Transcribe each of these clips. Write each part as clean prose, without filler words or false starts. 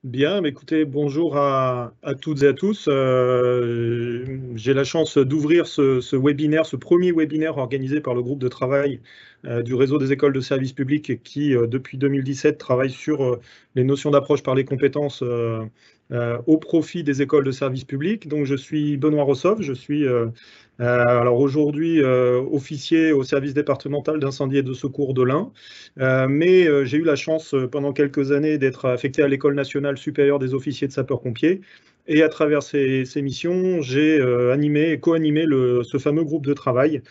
Bien, écoutez, bonjour à toutes et à tous. J'ai la chance d'ouvrir ce webinaire, ce premier webinaire organisé par le groupe de travail du réseau des écoles de services publics qui, depuis 2017, travaille sur les notions d'approche par les compétences au profit des écoles de services publics. Donc, je suis Benoît Rossoff, je suis alors aujourd'hui officier au service départemental d'incendie et de secours de l'Ain. Mais j'ai eu la chance pendant quelques années d'être affecté à l'École nationale supérieure des officiers de sapeurs-pompiers. Et à travers ces missions, j'ai animé et co-animé ce fameux groupe de travail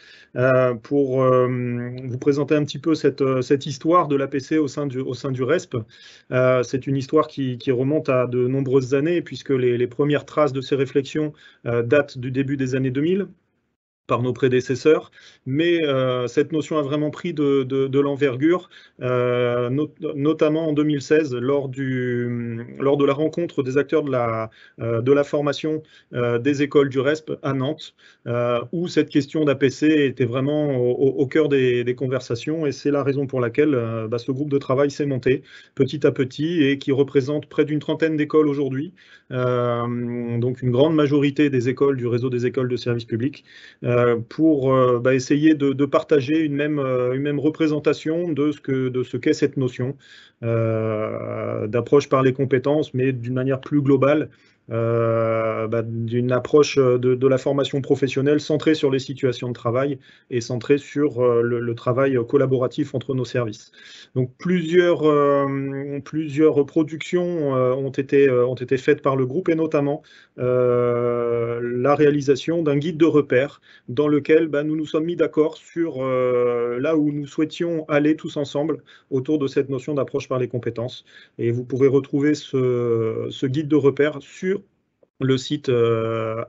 pour vous présenter un petit peu cette histoire de l'APC au sein du RESP. C'est une histoire qui remonte à de nombreuses années, puisque les premières traces de ces réflexions datent du début des années 2000 par nos prédécesseurs, mais cette notion a vraiment pris de l'envergure, notamment en 2016, lors de la rencontre des acteurs de la formation des écoles du RESP à Nantes, où cette question d'APC était vraiment au cœur des conversations, et c'est la raison pour laquelle ce groupe de travail s'est monté petit à petit et qui représente près d'une trentaine d'écoles aujourd'hui, donc une grande majorité des écoles du réseau des écoles de services publics, pour essayer de partager une même représentation de ce qu'est cette notion d'approche par les compétences, mais d'une manière plus globale, d'une approche de la formation professionnelle centrée sur les situations de travail et centrée sur le travail collaboratif entre nos services. Donc plusieurs productions ont été faites par le groupe, et notamment la réalisation d'un guide de repères dans lequel nous nous sommes mis d'accord sur là où nous souhaitions aller tous ensemble autour de cette notion d'approche par les compétences. Et vous pourrez retrouver ce guide de repères sur le site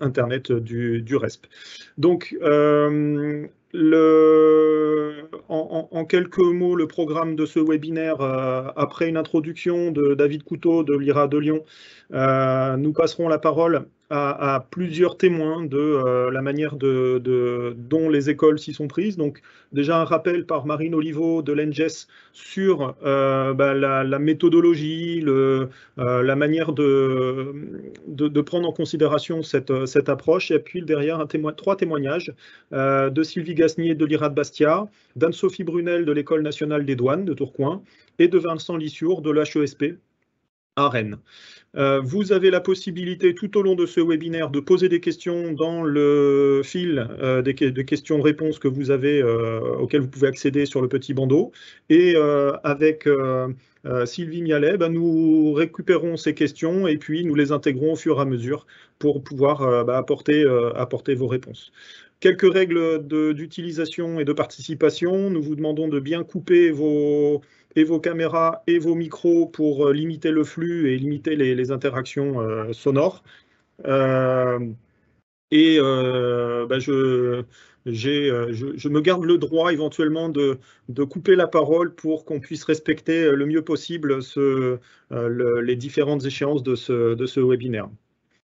internet du RESP. Donc, en quelques mots, le programme de ce webinaire, après une introduction de David Couteau de l'IRA de Lyon, nous passerons la parole à plusieurs témoins de la manière dont les écoles s'y sont prises. Donc, déjà un rappel par Marine Oliveau de l'ENGES sur la méthodologie, la manière de prendre en considération cette approche. Et puis derrière, trois témoignages de Sylvie Gasnier de l'IRA de Bastia, d'Anne-Sophie Brunel de l'École nationale des douanes de Tourcoing et de Vincent Lissour de l'HESP à Rennes. Vous avez la possibilité tout au long de ce webinaire de poser des questions dans le fil des questions-réponses que vous avez, auxquelles vous pouvez accéder sur le petit bandeau. Et avec Sylvie Mialet, nous récupérons ces questions et puis nous les intégrons au fur et à mesure pour pouvoir apporter vos réponses. Quelques règles d'utilisation et de participation. Nous vous demandons de bien couper vos caméras et vos micros pour limiter le flux et limiter les interactions sonores. Je me garde le droit éventuellement de couper la parole pour qu'on puisse respecter le mieux possible les différentes échéances de ce webinaire.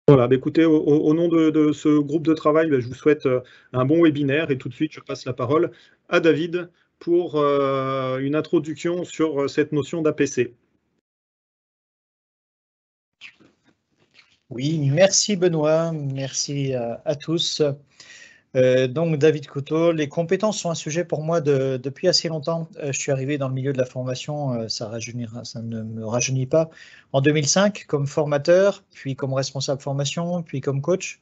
Voilà, écoutez, au nom de ce groupe de travail, je vous souhaite un bon webinaire, et tout de suite, je passe la parole à David pour une introduction sur cette notion d'APC. Oui, merci Benoît, merci à tous. Donc David Couteau, les compétences sont un sujet pour moi depuis assez longtemps. Je suis arrivé dans le milieu de la formation, ça ne me rajeunit pas, en 2005 comme formateur, puis comme responsable formation, puis comme coach.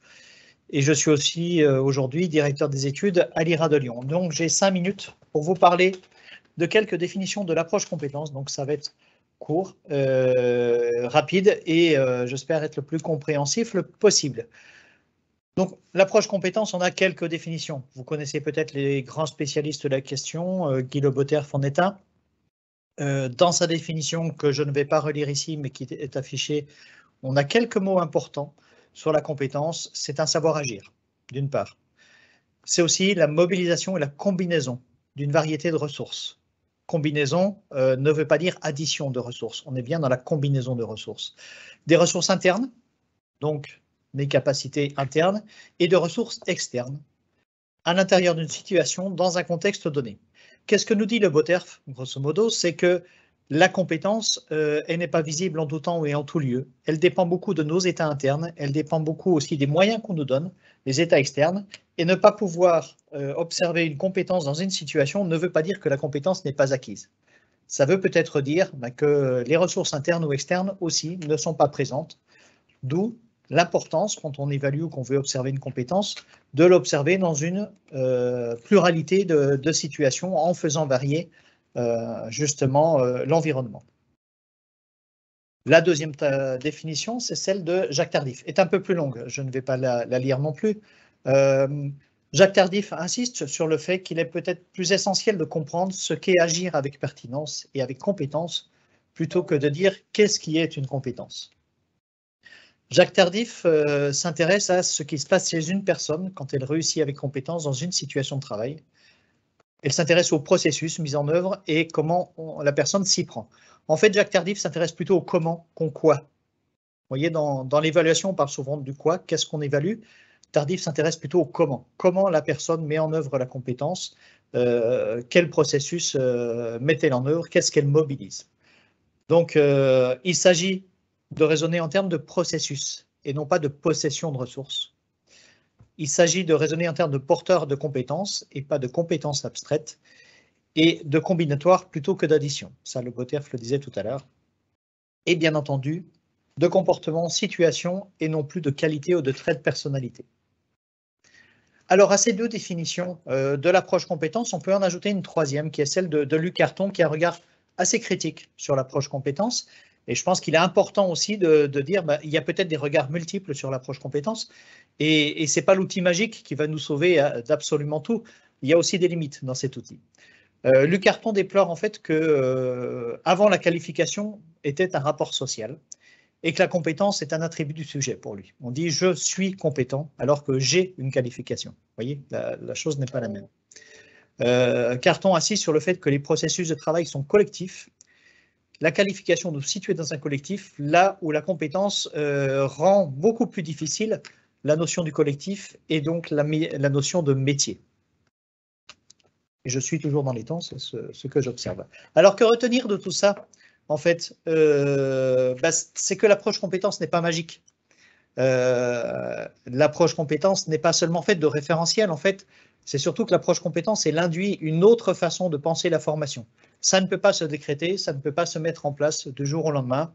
Et je suis aussi aujourd'hui directeur des études à l'IRA de Lyon. Donc j'ai 5 minutes pour vous parler de quelques définitions de l'approche compétence. Donc ça va être court, rapide et j'espère être le plus compréhensif possible. Donc, l'approche compétence, on a quelques définitions. Vous connaissez peut-être les grands spécialistes de la question, Guy Le Botter, Fondetta. Dans sa définition, que je ne vais pas relire ici, mais qui est affichée, on a quelques mots importants sur la compétence. C'est un savoir-agir, d'une part. C'est aussi la mobilisation et la combinaison d'une variété de ressources. Combinaison ne veut pas dire addition de ressources. On est bien dans la combinaison de ressources. Des ressources internes, donc mes capacités internes, et de ressources externes à l'intérieur d'une situation dans un contexte donné. Qu'est-ce que nous dit Le Botter, grosso modo? C'est que la compétence, elle n'est pas visible en tout temps et en tout lieu. Elle dépend beaucoup de nos états internes, elle dépend beaucoup aussi des moyens qu'on nous donne, les états externes, et ne pas pouvoir observer une compétence dans une situation ne veut pas dire que la compétence n'est pas acquise. Ça veut peut-être dire que les ressources internes ou externes aussi ne sont pas présentes, d'où l'importance, quand on évalue ou qu'on veut observer une compétence, de l'observer dans une pluralité de situations en faisant varier justement l'environnement. La deuxième définition, c'est celle de Jacques Tardif. Elle est un peu plus longue, je ne vais pas la lire non plus. Jacques Tardif insiste sur le fait qu'il est peut-être plus essentiel de comprendre ce qu'est agir avec pertinence et avec compétence, plutôt que de dire qu'est-ce qui est une compétence. Jacques Tardif s'intéresse à ce qui se passe chez une personne quand elle réussit avec compétence dans une situation de travail. Elle s'intéresse au processus mis en œuvre et comment la personne s'y prend. En fait, Jacques Tardif s'intéresse plutôt au comment qu'au quoi. Vous voyez, dans l'évaluation, on parle souvent du quoi, qu'est-ce qu'on évalue. Tardif s'intéresse plutôt au comment. Comment la personne met en œuvre la compétence, quel processus met-elle en œuvre, qu'est-ce qu'elle mobilise. Donc, il s'agit de raisonner en termes de processus et non pas de possession de ressources. Il s'agit de raisonner en termes de porteurs de compétences et pas de compétences abstraites et de combinatoires plutôt que d'addition. Ça, Le Boterf le disait tout à l'heure. Et bien entendu, de comportement, situation et non plus de qualité ou de trait de personnalité. Alors, à ces deux définitions de l'approche compétence, on peut en ajouter une troisième qui est celle de Luc Carton, qui a un regard assez critique sur l'approche compétence. Et je pense qu'il est important aussi de dire qu'il y a peut-être des regards multiples sur l'approche compétence. Et ce n'est pas l'outil magique qui va nous sauver d'absolument tout. Il y a aussi des limites dans cet outil. Luc Carton déplore en fait que avant la qualification était un rapport social et que la compétence est un attribut du sujet pour lui. On dit je suis compétent alors que j'ai une qualification. Vous voyez, la chose n'est pas la même. Carton insiste sur le fait que les processus de travail sont collectifs. La qualification nous situe dans un collectif, là où la compétence rend beaucoup plus difficile la notion du collectif et donc la notion de métier. Et je suis toujours dans les temps, c'est ce que j'observe. Alors que retenir de tout ça, en fait, c'est que l'approche compétence n'est pas magique. L'approche compétence n'est pas seulement faite de référentiels, en fait, c'est surtout que l'approche compétence, elle induit une autre façon de penser la formation. Ça ne peut pas se décréter, ça ne peut pas se mettre en place du jour au lendemain.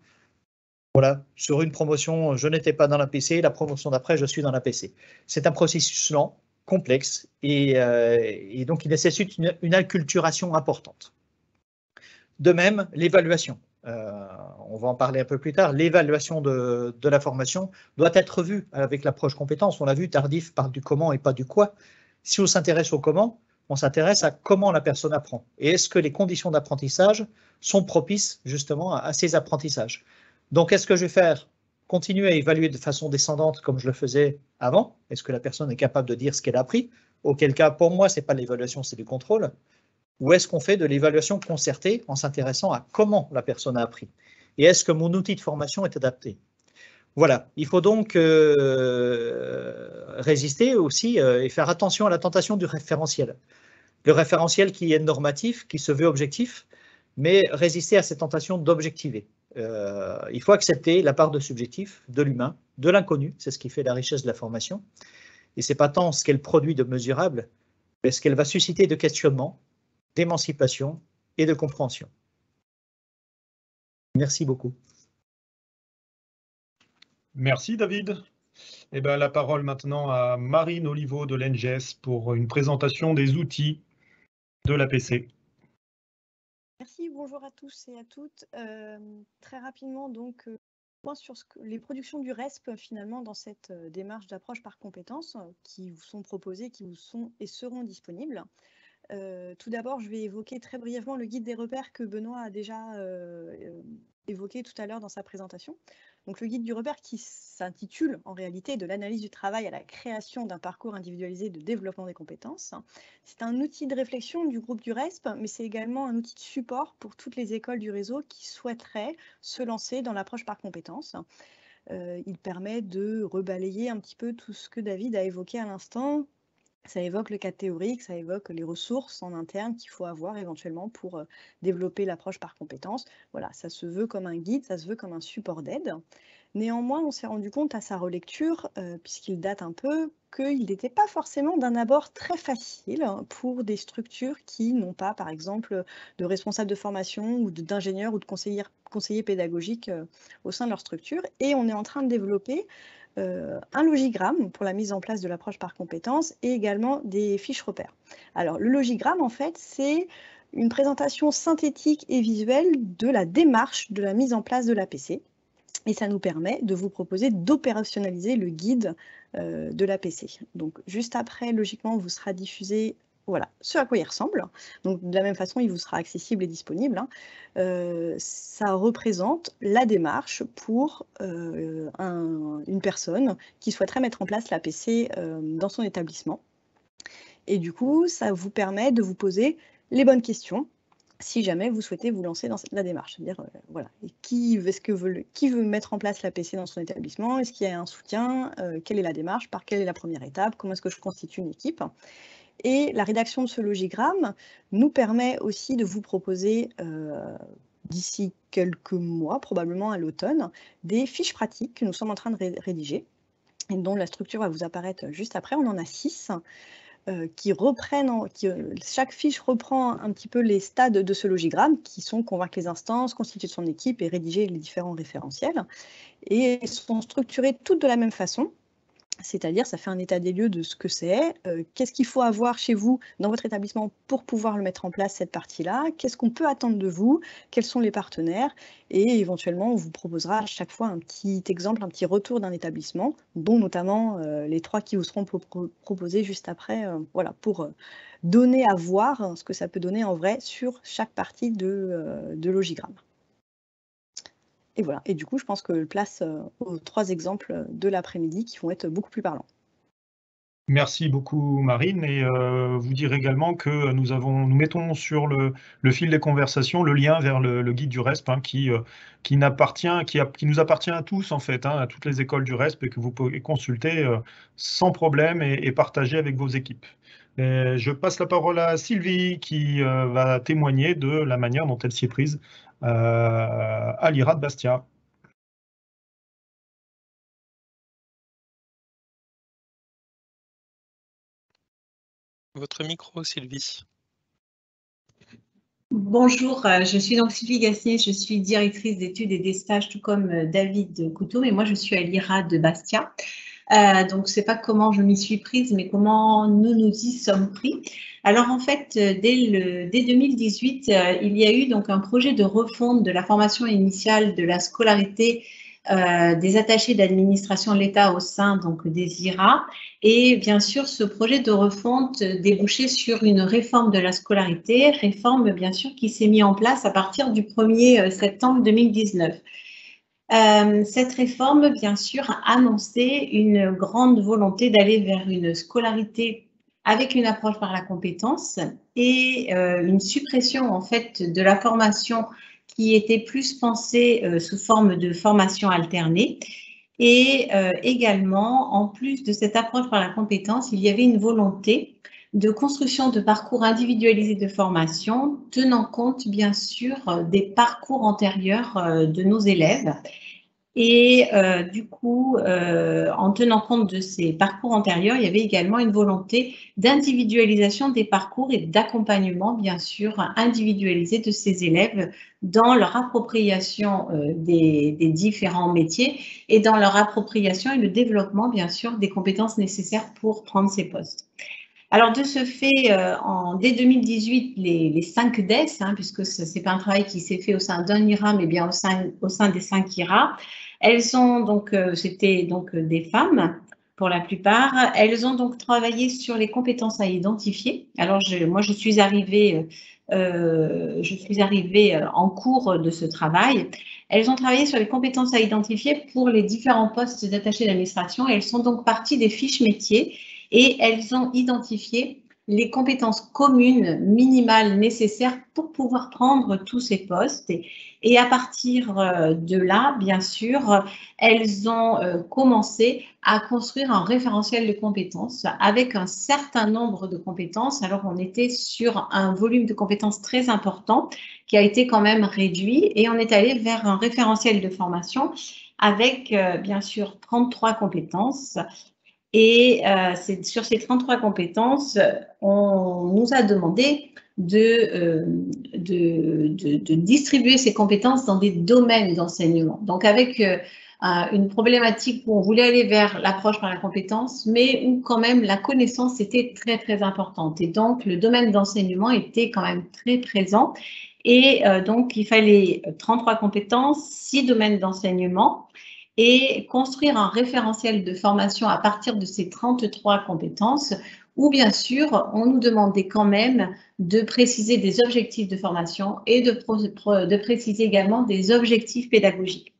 Voilà, sur une promotion, je n'étais pas dans la PC, la promotion d'après, je suis dans la PC. C'est un processus lent, complexe, et donc il nécessite une acculturation importante. De même, l'évaluation. On va en parler un peu plus tard. L'évaluation de la formation doit être vue avec l'approche compétence. On l'a vu, Tardif parle du comment et pas du quoi. Si on s'intéresse au comment, on s'intéresse à comment la personne apprend. Et est-ce que les conditions d'apprentissage sont propices justement à ces apprentissages? Donc, est-ce que je vais faire continuer à évaluer de façon descendante comme je le faisais avant? Est-ce que la personne est capable de dire ce qu'elle a appris? Auquel cas, pour moi, ce n'est pas l'évaluation, c'est du contrôle. Ou est-ce qu'on fait de l'évaluation concertée en s'intéressant à comment la personne a appris? Et est-ce que mon outil de formation est adapté? Voilà, il faut donc résister aussi et faire attention à la tentation du référentiel. Le référentiel qui est normatif, qui se veut objectif, mais résister à cette tentation d'objectiver. Il faut accepter la part de subjectif, de l'humain, de l'inconnu, c'est ce qui fait la richesse de la formation. Et ce n'est pas tant ce qu'elle produit de mesurable, mais ce qu'elle va susciter de questionnement, d'émancipation et de compréhension. Merci beaucoup. Merci David. Eh ben, la parole maintenant à Marine Oliveau de l'ENGES pour une présentation des outils de l'APC. Merci, bonjour à tous et à toutes. Très rapidement, donc, point sur les productions du RESP finalement dans cette démarche d'approche par compétences qui vous sont proposées, qui vous sont et seront disponibles. Tout d'abord, je vais évoquer très brièvement le guide des repères que Benoît a déjà évoqué tout à l'heure dans sa présentation. Donc, le guide du repère qui s'intitule en réalité de l'analyse du travail à la création d'un parcours individualisé de développement des compétences. C'est un outil de réflexion du groupe du RESP, mais c'est également un outil de support pour toutes les écoles du réseau qui souhaiteraient se lancer dans l'approche par compétences. Il permet de rebalayer un petit peu tout ce que David a évoqué à l'instant, Ça évoque le cadre théorique, ça évoque les ressources en interne qu'il faut avoir éventuellement pour développer l'approche par compétences. Voilà, ça se veut comme un guide, ça se veut comme un support d'aide. Néanmoins, on s'est rendu compte à sa relecture, puisqu'il date un peu, qu'il n'était pas forcément d'un abord très facile pour des structures qui n'ont pas, par exemple, de responsable de formation ou d'ingénieurs ou de conseillers pédagogiques au sein de leur structure. Et on est en train de développer un logigramme pour la mise en place de l'approche par compétences et également des fiches repères. Alors, le logigramme, en fait, c'est une présentation synthétique et visuelle de la démarche de la mise en place de l'APC. Et ça nous permet de vous proposer d'opérationnaliser le guide de l'APC. Donc, juste après, logiquement, vous sera diffusé voilà, ce à quoi il ressemble. Donc, de la même façon, il vous sera accessible et disponible. Ça représente la démarche pour une personne qui souhaiterait mettre en place l'APC dans son établissement. Et du coup, ça vous permet de vous poser les bonnes questions si jamais vous souhaitez vous lancer dans la démarche. C'est-à-dire, voilà, qui veut mettre en place l'APC dans son établissement? Est-ce qu'il y a un soutien? Quelle est la démarche? Par quelle est la première étape? Comment est-ce que je constitue une équipe? Et la rédaction de ce logigramme nous permet aussi de vous proposer, d'ici quelques mois, probablement à l'automne, des fiches pratiques que nous sommes en train de rédiger et dont la structure va vous apparaître juste après. On en a 6 qui reprennent, chaque fiche reprend un petit peu les stades de ce logigramme, qui sont convaincre les instances, constituer son équipe et rédiger les différents référentiels. Et sont structurées toutes de la même façon. C'est-à-dire, ça fait un état des lieux de ce que c'est, qu'est-ce qu'il faut avoir chez vous, dans votre établissement, pour pouvoir le mettre en place, cette partie-là, qu'est-ce qu'on peut attendre de vous, quels sont les partenaires, et éventuellement, on vous proposera à chaque fois un petit exemple, un petit retour d'un établissement, dont notamment les 3 qui vous seront proposés juste après, voilà, pour donner à voir ce que ça peut donner en vrai sur chaque partie de logigramme. Et voilà, et du coup, je pense que je place aux 3 exemples de l'après-midi qui vont être beaucoup plus parlants. Merci beaucoup Marine, et vous dire également que nous mettons sur le fil des conversations le lien vers le guide du RESP, hein, qui nous appartient à tous en fait, hein, à toutes les écoles du RESP, et que vous pouvez consulter sans problème et partager avec vos équipes. Et je passe la parole à Sylvie qui va témoigner de la manière dont elle s'y est prise à l'IRA de Bastia. Votre micro, Sylvie. Bonjour, je suis donc Sylvie Gassier, je suis directrice d'études et des stages, tout comme David Couteau, mais moi je suis à l'IRA de Bastia. Donc, c'est pas comment je m'y suis prise, mais comment nous nous y sommes pris. Alors, en fait, dès 2018, il y a eu donc un projet de refonte de la formation initiale de la scolarité des attachés d'administration de l'État au sein donc des IRA. Et bien sûr, ce projet de refonte débouchait sur une réforme de la scolarité, réforme bien sûr qui s'est mise en place à partir du 1er septembre 2019. Cette réforme, bien sûr, a annoncé une grande volonté d'aller vers une scolarité avec une approche par la compétence et une suppression en fait de la formation qui était plus pensée sous forme de formation alternée. Et également, en plus de cette approche par la compétence, il y avait une volonté de construction de parcours individualisés de formation, tenant compte bien sûr des parcours antérieurs de nos élèves. Et du coup, en tenant compte de ces parcours antérieurs, il y avait également une volonté d'individualisation des parcours et d'accompagnement, bien sûr, individualisé de ces élèves dans leur appropriation des différents métiers et dans leur appropriation et le développement, bien sûr, des compétences nécessaires pour prendre ces postes. Alors, de ce fait, dès 2018, les 5 DES, hein, puisque ce n'est pas un travail qui s'est fait au sein d'un IRA, mais bien au sein des 5 IRA, elles ont donc, c'était donc des femmes pour la plupart, elles ont donc travaillé sur les compétences à identifier. Alors, moi, je suis arrivée en cours de ce travail. Elles ont travaillé sur les compétences à identifier pour les différents postes d'attachés d'administration et elles sont donc parties des fiches métiers. Et elles ont identifié les compétences communes minimales nécessaires pour pouvoir prendre tous ces postes. Et à partir de là, bien sûr, elles ont commencé à construire un référentiel de compétences avec un certain nombre de compétences. Alors, on était sur un volume de compétences très important qui a été quand même réduit et on est allé vers un référentiel de formation avec, bien sûr, 33 compétences. Et sur ces 33 compétences, on nous a demandé de distribuer ces compétences dans des domaines d'enseignement. Donc, avec une problématique où on voulait aller vers l'approche par la compétence, mais où quand même la connaissance était très, très importante. Et donc, le domaine d'enseignement était quand même très présent. Et donc, il fallait 33 compétences, 6 domaines d'enseignement et construire un référentiel de formation à partir de ces 33 compétences où, bien sûr, on nous demandait quand même de préciser des objectifs de formation et de préciser également des objectifs pédagogiques.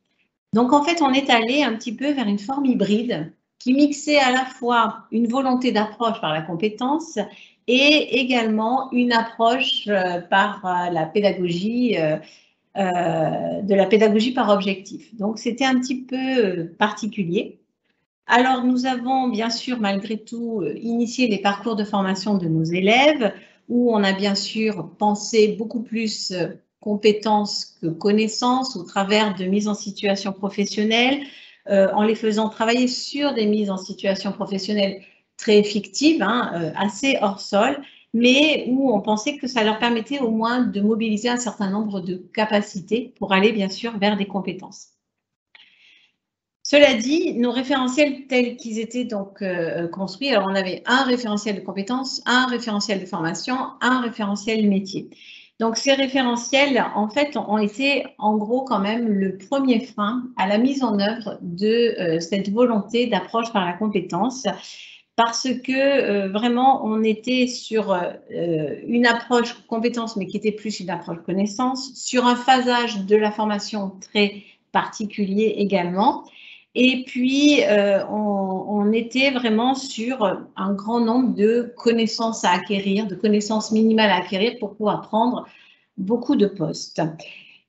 Donc, en fait, on est allé un petit peu vers une forme hybride qui mixait à la fois une volonté d'approche par la compétence et également une approche par la pédagogie de la pédagogie par objectif. Donc, c'était un petit peu particulier. Alors, nous avons bien sûr, malgré tout, initié les parcours de formation de nos élèves, où on a bien sûr pensé beaucoup plus compétences que connaissances au travers de mises en situation professionnelle, en les faisant travailler sur des mises en situation professionnelle très fictives, assez hors sol, mais où on pensait que ça leur permettait au moins de mobiliser un certain nombre de capacités pour aller bien sûr vers des compétences. Cela dit, nos référentiels tels qu'ils étaient donc construits, alors on avait un référentiel de compétences, un référentiel de formation, un référentiel métier. Donc ces référentiels, en fait, ont été en gros quand même le premier frein à la mise en œuvre de cette volonté d'approche par la compétence, parce que vraiment, on était sur une approche compétence, mais qui était plus une approche connaissance, sur un phasage de la formation très particulier également. Et puis, on était vraiment sur un grand nombre de connaissances à acquérir, de connaissances minimales à acquérir pour pouvoir prendre beaucoup de postes.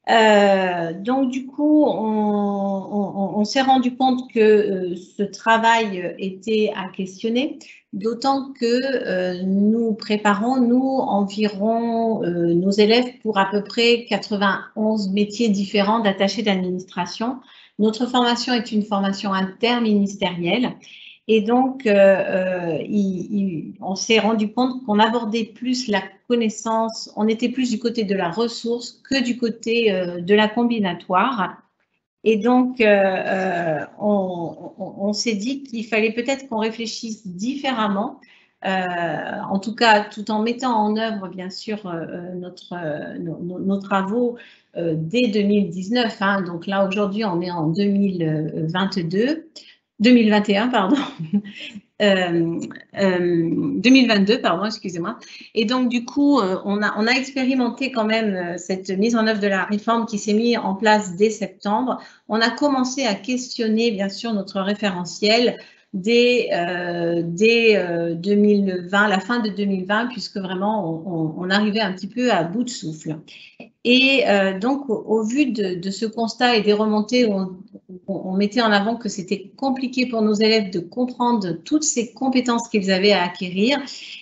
Donc, du coup, on s'est rendu compte que ce travail était à questionner, d'autant que nous préparons, nous, environ nos élèves pour à peu près 91 métiers différents d'attachés d'administration. Notre formation est une formation interministérielle. Et donc, on s'est rendu compte qu'on abordait plus la connaissance, on était plus du côté de la ressource que du côté de la combinatoire. Et donc, on s'est dit qu'il fallait peut-être qu'on réfléchisse différemment, en tout cas tout en mettant en œuvre, bien sûr, nos travaux dès 2019. Donc là, aujourd'hui, on est en 2021, pardon. 2022, pardon, excusez-moi. Et donc, du coup, on a expérimenté quand même cette mise en œuvre de la réforme qui s'est mise en place dès septembre. On a commencé à questionner, bien sûr, notre référentiel dès 2020, la fin de 2020, puisque vraiment, on arrivait un petit peu à bout de souffle. Et donc, au vu de ce constat et des remontées où on mettait en avant que c'était compliqué pour nos élèves de comprendre toutes ces compétences qu'ils avaient à acquérir,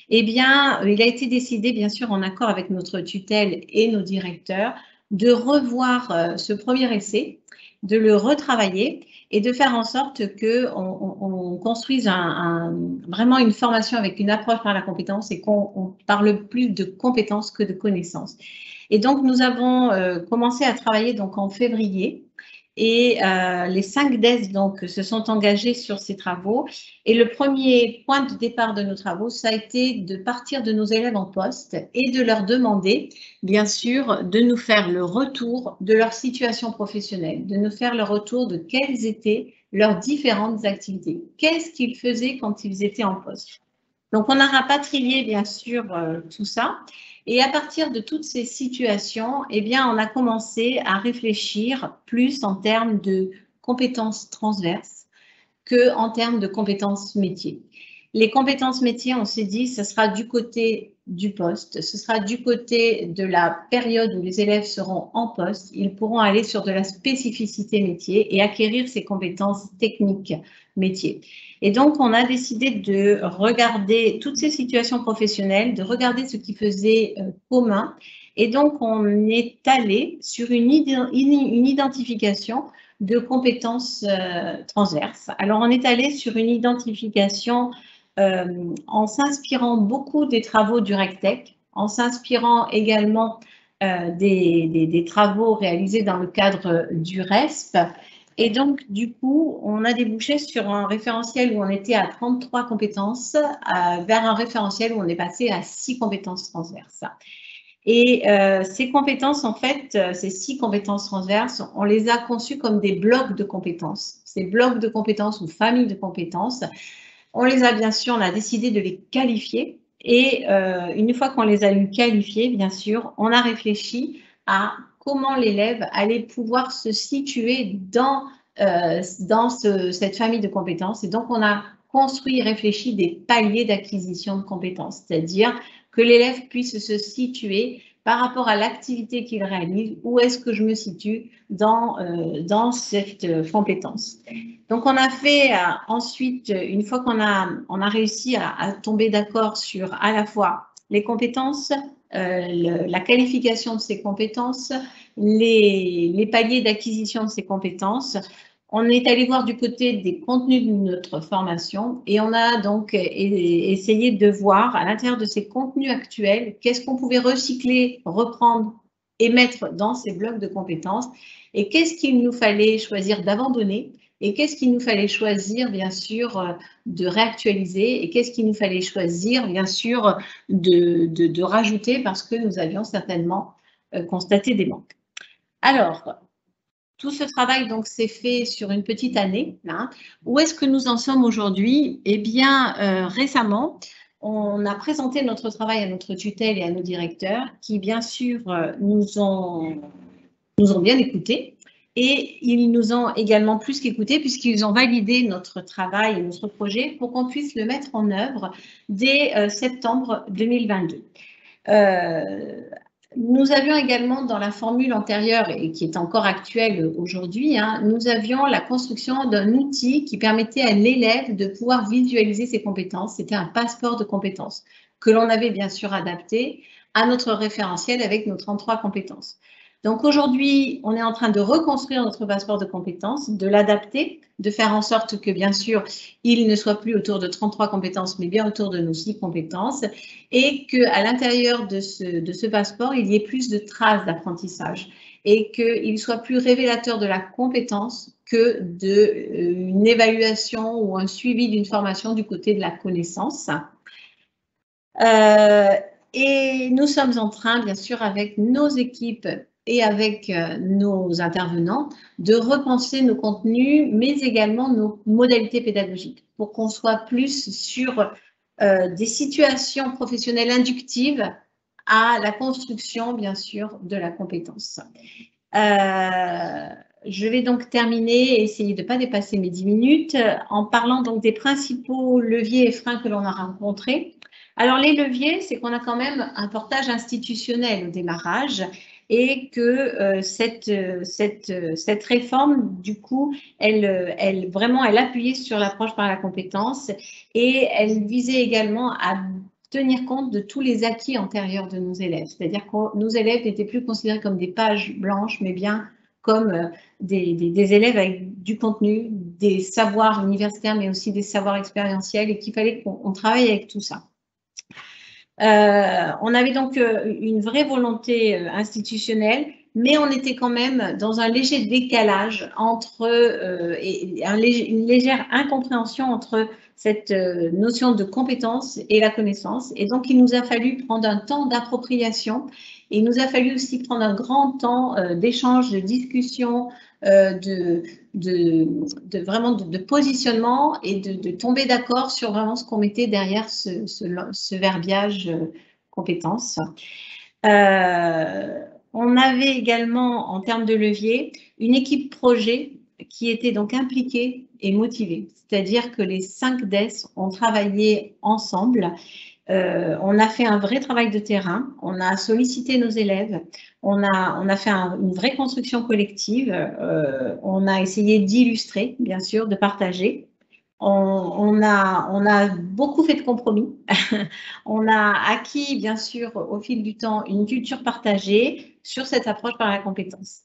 eh bien, il a été décidé, bien sûr, en accord avec notre tutelle et nos directeurs, de revoir ce premier essai, de le retravailler et de faire en sorte qu'on construise vraiment une formation avec une approche par la compétence et qu'on parle plus de compétences que de connaissances. Et donc, nous avons commencé à travailler donc, en février et les 5 DES donc, se sont engagés sur ces travaux. Et le premier point de départ de nos travaux, ça a été de partir de nos élèves en poste et de leur demander, bien sûr, de nous faire le retour de leur situation professionnelle, de nous faire le retour de quelles étaient leurs différentes activités. Qu'est-ce qu'ils faisaient quand ils étaient en poste? Donc, on a rapatrié, bien sûr, tout ça. Et à partir de toutes ces situations, eh bien, on a commencé à réfléchir plus en termes de compétences transverses qu'en termes de compétences métiers. Les compétences métiers, on s'est dit, ce sera du côté du poste, ce sera du côté de la période où les élèves seront en poste. Ils pourront aller sur de la spécificité métier et acquérir ces compétences techniques métiers. Et donc, on a décidé de regarder toutes ces situations professionnelles, de regarder ce qui faisait commun. Et donc, on est allé sur une identification de compétences transverses. Alors, on est allé sur une identification en s'inspirant beaucoup des travaux du RecTech, en s'inspirant également des travaux réalisés dans le cadre du RESP. Et donc, du coup, on a débouché sur un référentiel où on était à 33 compétences vers un référentiel où on est passé à 6 compétences transverses. Et ces compétences, en fait, ces 6 compétences transverses, on les a conçues comme des blocs de compétences. Ces blocs de compétences ou familles de compétences, on les a bien sûr, on a décidé de les qualifier. Et une fois qu'on les a eu qualifiés, bien sûr, on a réfléchi à comment l'élève allait pouvoir se situer dans cette famille de compétences. Et donc, on a construit et réfléchi des paliers d'acquisition de compétences, c'est-à-dire que l'élève puisse se situer par rapport à l'activité qu'il réalise, où est-ce que je me situe dans cette compétence. Donc, on a fait ensuite, une fois qu'on a réussi à tomber d'accord sur à la fois les compétences, la qualification de ces compétences, les paliers d'acquisition de ces compétences, on est allé voir du côté des contenus de notre formation et on a donc essayé de voir à l'intérieur de ces contenus actuels, qu'est-ce qu'on pouvait recycler, reprendre et mettre dans ces blocs de compétences et qu'est-ce qu'il nous fallait choisir d'abandonner et qu'est-ce qu'il nous fallait choisir, bien sûr, de réactualiser et qu'est-ce qu'il nous fallait choisir, bien sûr, de rajouter parce que nous avions certainement constaté des manques. Alors, tout ce travail donc s'est fait sur une petite année. Hein. Où est-ce que nous en sommes aujourd'hui? Eh bien, récemment, on a présenté notre travail à notre tutelle et à nos directeurs qui, bien sûr, nous ont bien écoutés. Et ils nous ont également plus qu'écoutés puisqu'ils ont validé notre travail et notre projet pour qu'on puisse le mettre en œuvre dès septembre 2022. Nous avions également dans la formule antérieure et qui est encore actuelle aujourd'hui, hein, nous avions la construction d'un outil qui permettait à l'élève de pouvoir visualiser ses compétences. C'était un passeport de compétences que l'on avait bien sûr adapté à notre référentiel avec nos 33 compétences. Donc aujourd'hui, on est en train de reconstruire notre passeport de compétences, de l'adapter, de faire en sorte que bien sûr, il ne soit plus autour de 33 compétences, mais bien autour de nos 6 compétences et qu'à l'intérieur de ce passeport, il y ait plus de traces d'apprentissage et qu'il soit plus révélateur de la compétence que d'une évaluation ou un suivi d'une formation du côté de la connaissance. Et nous sommes en train, bien sûr, avec nos équipes et avec nos intervenants, de repenser nos contenus, mais également nos modalités pédagogiques, pour qu'on soit plus sur des situations professionnelles inductives à la construction, bien sûr, de la compétence. Je vais donc terminer et essayer de ne pas dépasser mes 10 minutes en parlant donc des principaux leviers et freins que l'on a rencontrés. Alors, les leviers, c'est qu'on a quand même un portage institutionnel au démarrage et que cette réforme, du coup, elle appuyait sur l'approche par la compétence et elle visait également à tenir compte de tous les acquis antérieurs de nos élèves. C'est-à-dire que nos élèves n'étaient plus considérés comme des pages blanches, mais bien comme des élèves avec du contenu, des savoirs universitaires, mais aussi des savoirs expérientiels et qu'il fallait qu'on travaille avec tout ça. On avait donc une vraie volonté institutionnelle, mais on était quand même dans un léger décalage entre une légère incompréhension entre cette notion de compétence et la connaissance. Et donc, il nous a fallu prendre un temps d'appropriation. Il nous a fallu aussi prendre un grand temps d'échange, de discussion, de positionnement et de tomber d'accord sur vraiment ce qu'on mettait derrière ce verbiage compétences. On avait également, en termes de levier, une équipe projet qui étaient donc impliqués et motivés. C'est-à-dire que les 5 DES ont travaillé ensemble. On a fait un vrai travail de terrain, on a sollicité nos élèves, on a fait une vraie construction collective, on a essayé d'illustrer, bien sûr, de partager. On a beaucoup fait de compromis. On a acquis, bien sûr, au fil du temps, une culture partagée sur cette approche par la compétence.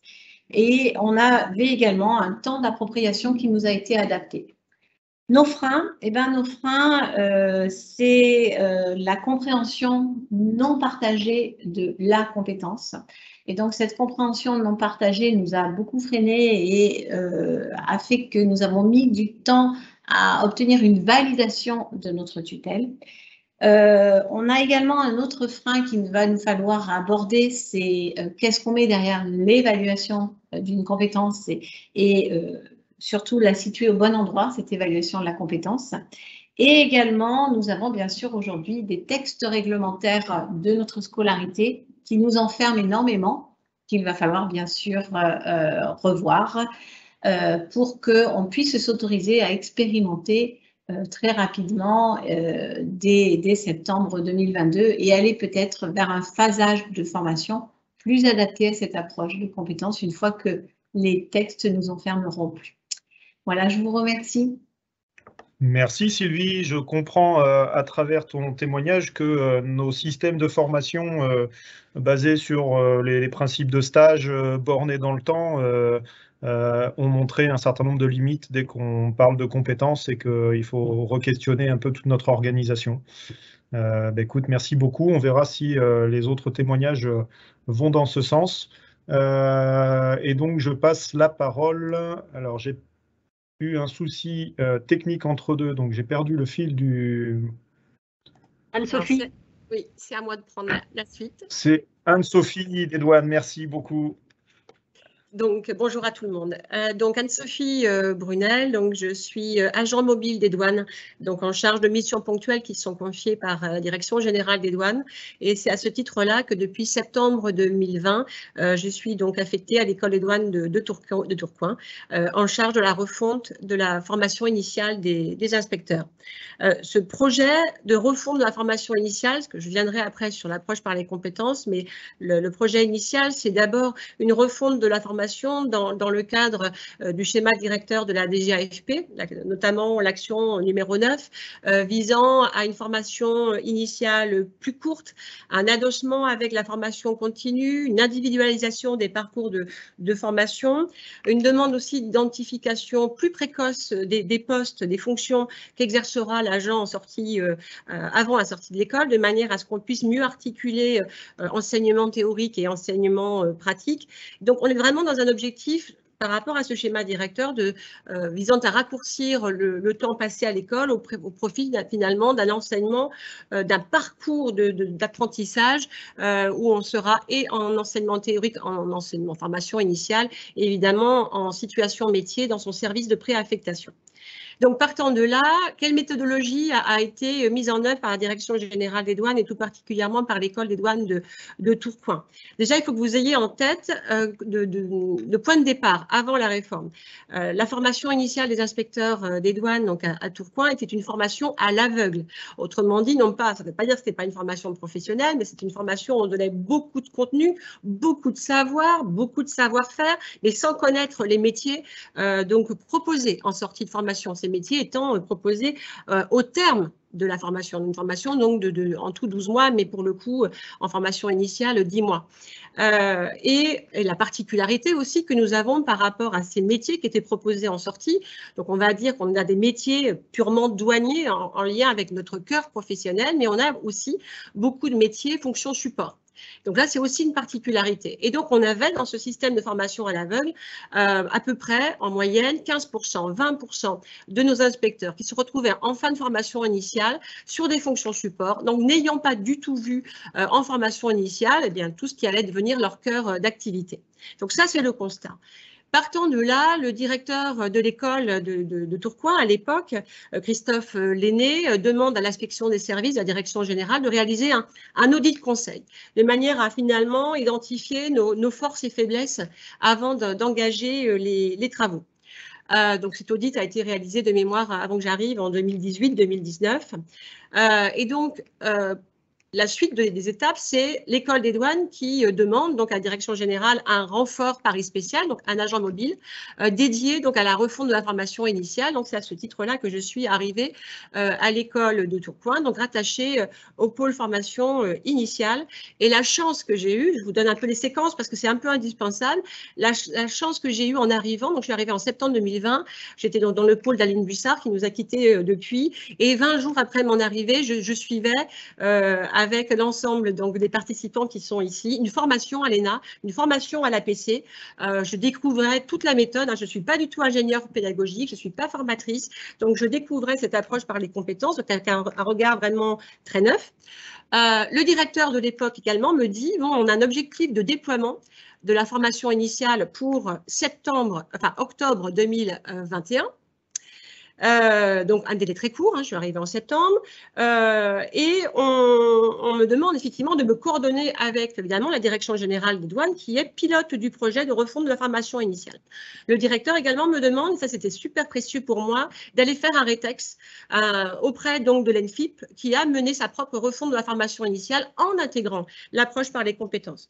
Et on avait également un temps d'appropriation qui nous a été adapté. Nos freins, c'est la compréhension non partagée de la compétence. Et donc, cette compréhension non partagée nous a beaucoup freiné et a fait que nous avons mis du temps à obtenir une validation de notre tutelle. On a également un autre frein qu'il va nous falloir aborder, c'est qu'est-ce qu'on met derrière l'évaluation d'une compétence et surtout la situer au bon endroit, cette évaluation de la compétence. Et également, nous avons bien sûr aujourd'hui des textes réglementaires de notre scolarité qui nous enferment énormément, qu'il va falloir bien sûr revoir pour qu'on puisse s'autoriser à expérimenter très rapidement dès septembre 2022 et aller peut-être vers un phasage de formation plus adapté à cette approche de compétences une fois que les textes nous enfermeront plus. Voilà, je vous remercie. Merci Sylvie, je comprends à travers ton témoignage que nos systèmes de formation basés sur les principes de stage bornés dans le temps ont montré un certain nombre de limites dès qu'on parle de compétences et qu'il faut re-questionner un peu toute notre organisation. Écoute, merci beaucoup. On verra si les autres témoignages vont dans ce sens. Et donc, je passe la parole. Alors, j'ai eu un souci technique entre deux, donc j'ai perdu le fil du... Anne-Sophie. Oui, c'est à moi de prendre la suite. C'est Anne-Sophie des Douanes, merci beaucoup. Donc, bonjour à tout le monde. Donc, Anne-Sophie Brunel, donc je suis agent mobile des douanes, donc en charge de missions ponctuelles qui sont confiées par la Direction générale des douanes. Et c'est à ce titre-là que depuis septembre 2020, je suis donc affectée à l'école des douanes de Tourcoing, en charge de la refonte de la formation initiale des inspecteurs. Ce projet de refonte de la formation initiale, parce que je viendrai après sur l'approche par les compétences, mais le projet initial, c'est d'abord une refonte de la formation dans le cadre du schéma directeur de la DGAFP, notamment l'action numéro 9, visant à une formation initiale plus courte, un adossement avec la formation continue, une individualisation des parcours de formation, une demande aussi d'identification plus précoce des postes, des fonctions qu'exercera l'agent en sortie, avant la sortie de l'école, de manière à ce qu'on puisse mieux articuler enseignement théorique et enseignement pratique. Donc, on est vraiment dans un objectif par rapport à ce schéma directeur visant à raccourcir le temps passé à l'école au profit finalement d'un enseignement, d'un parcours d'apprentissage où on sera et en enseignement théorique, en enseignement formation initiale, et évidemment en situation métier dans son service de préaffectation. Donc, partant de là, quelle méthodologie a été mise en œuvre par la Direction générale des douanes et tout particulièrement par l'école des douanes de Tourcoing? Déjà, il faut que vous ayez en tête de point de départ, avant la réforme. La formation initiale des inspecteurs des douanes donc à Tourcoing était une formation à l'aveugle. Autrement dit, non pas, ça ne veut pas dire que ce n'était pas une formation professionnelle, mais c'est une formation où on donnait beaucoup de contenu, beaucoup de savoir, beaucoup de savoir-faire, mais sans connaître les métiers donc proposés en sortie de formation. Ces métiers étant proposés au terme de la formation, une formation donc en tout 12 mois, mais pour le coup en formation initiale 10 mois. Et la particularité aussi que nous avons par rapport à ces métiers qui étaient proposés en sortie, donc on va dire qu'on a des métiers purement douaniers en lien avec notre cœur professionnel, mais on a aussi beaucoup de métiers fonction support. Donc là, c'est aussi une particularité. Et donc, on avait dans ce système de formation à l'aveugle à peu près, en moyenne, 15%, 20% de nos inspecteurs qui se retrouvaient en fin de formation initiale sur des fonctions support, donc n'ayant pas du tout vu en formation initiale eh bien, tout ce qui allait devenir leur cœur d'activité. Donc ça, c'est le constat. Partant de là, le directeur de l'école de Tourcoing, à l'époque, Christophe Lenné, demande à l'inspection des services, à la direction générale, de réaliser un audit conseil, de manière à finalement identifier nos forces et faiblesses avant d'engager les travaux. Donc cet audit a été réalisé de mémoire avant que j'arrive en 2018-2019. Et donc, la suite des étapes, c'est l'école des douanes qui demande donc à la direction générale un renfort Paris spécial, donc un agent mobile dédié donc à la refonte de la formation initiale. Donc c'est à ce titre-là que je suis arrivée à l'école de Tourcoing, donc rattachée au pôle formation initiale. Et la chance que j'ai eue, je vous donne un peu les séquences parce que c'est un peu indispensable, la chance que j'ai eue en arrivant, donc je suis arrivée en septembre 2020, j'étais dans le pôle d'Aline Bussard qui nous a quittés depuis, et 20 jours après mon arrivée, je suivais avec l'ensemble donc des participants qui sont ici, une formation à l'ENA, une formation à l'APC. Je découvrais toute la méthode. Je ne suis pas du tout ingénieure pédagogique, je ne suis pas formatrice, donc je découvrais cette approche par les compétences, donc avec un regard vraiment très neuf. Le directeur de l'époque également me dit, bon, on a un objectif de déploiement de la formation initiale pour octobre 2021. Donc un délai très court, je suis arrivée en septembre, et on me demande effectivement de me coordonner avec évidemment la direction générale des douanes qui est pilote du projet de refonte de la formation initiale. Le directeur également me demande, et ça c'était super précieux pour moi, d'aller faire un rétex auprès donc de l'ENFIP qui a mené sa propre refonte de la formation initiale en intégrant l'approche par les compétences.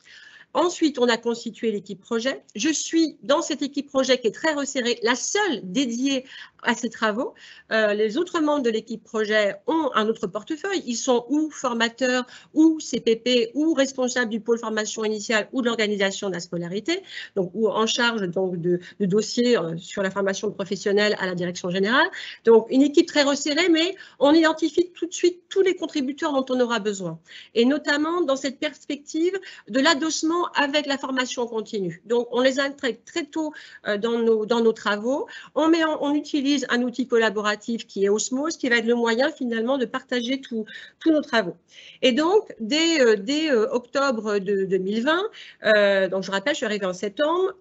Ensuite, on a constitué l'équipe projet. Je suis dans cette équipe projet qui est très resserrée, la seule dédiée à ces travaux. Les autres membres de l'équipe projet ont un autre portefeuille. Ils sont ou formateurs, ou CPP, ou responsables du pôle formation initiale ou de l'organisation de la scolarité, donc ou en charge donc de dossiers sur la formation professionnelle à la direction générale. Donc, une équipe très resserrée, mais on identifie tout de suite tous les contributeurs dont on aura besoin. Et notamment dans cette perspective de l'adossement avec la formation continue. Donc, on les intègre très tôt dans nos travaux. On utilise un outil collaboratif qui est Osmose, qui va être le moyen finalement de partager tous nos travaux. Et donc, dès octobre 2020, donc je rappelle, je suis arrivée en septembre,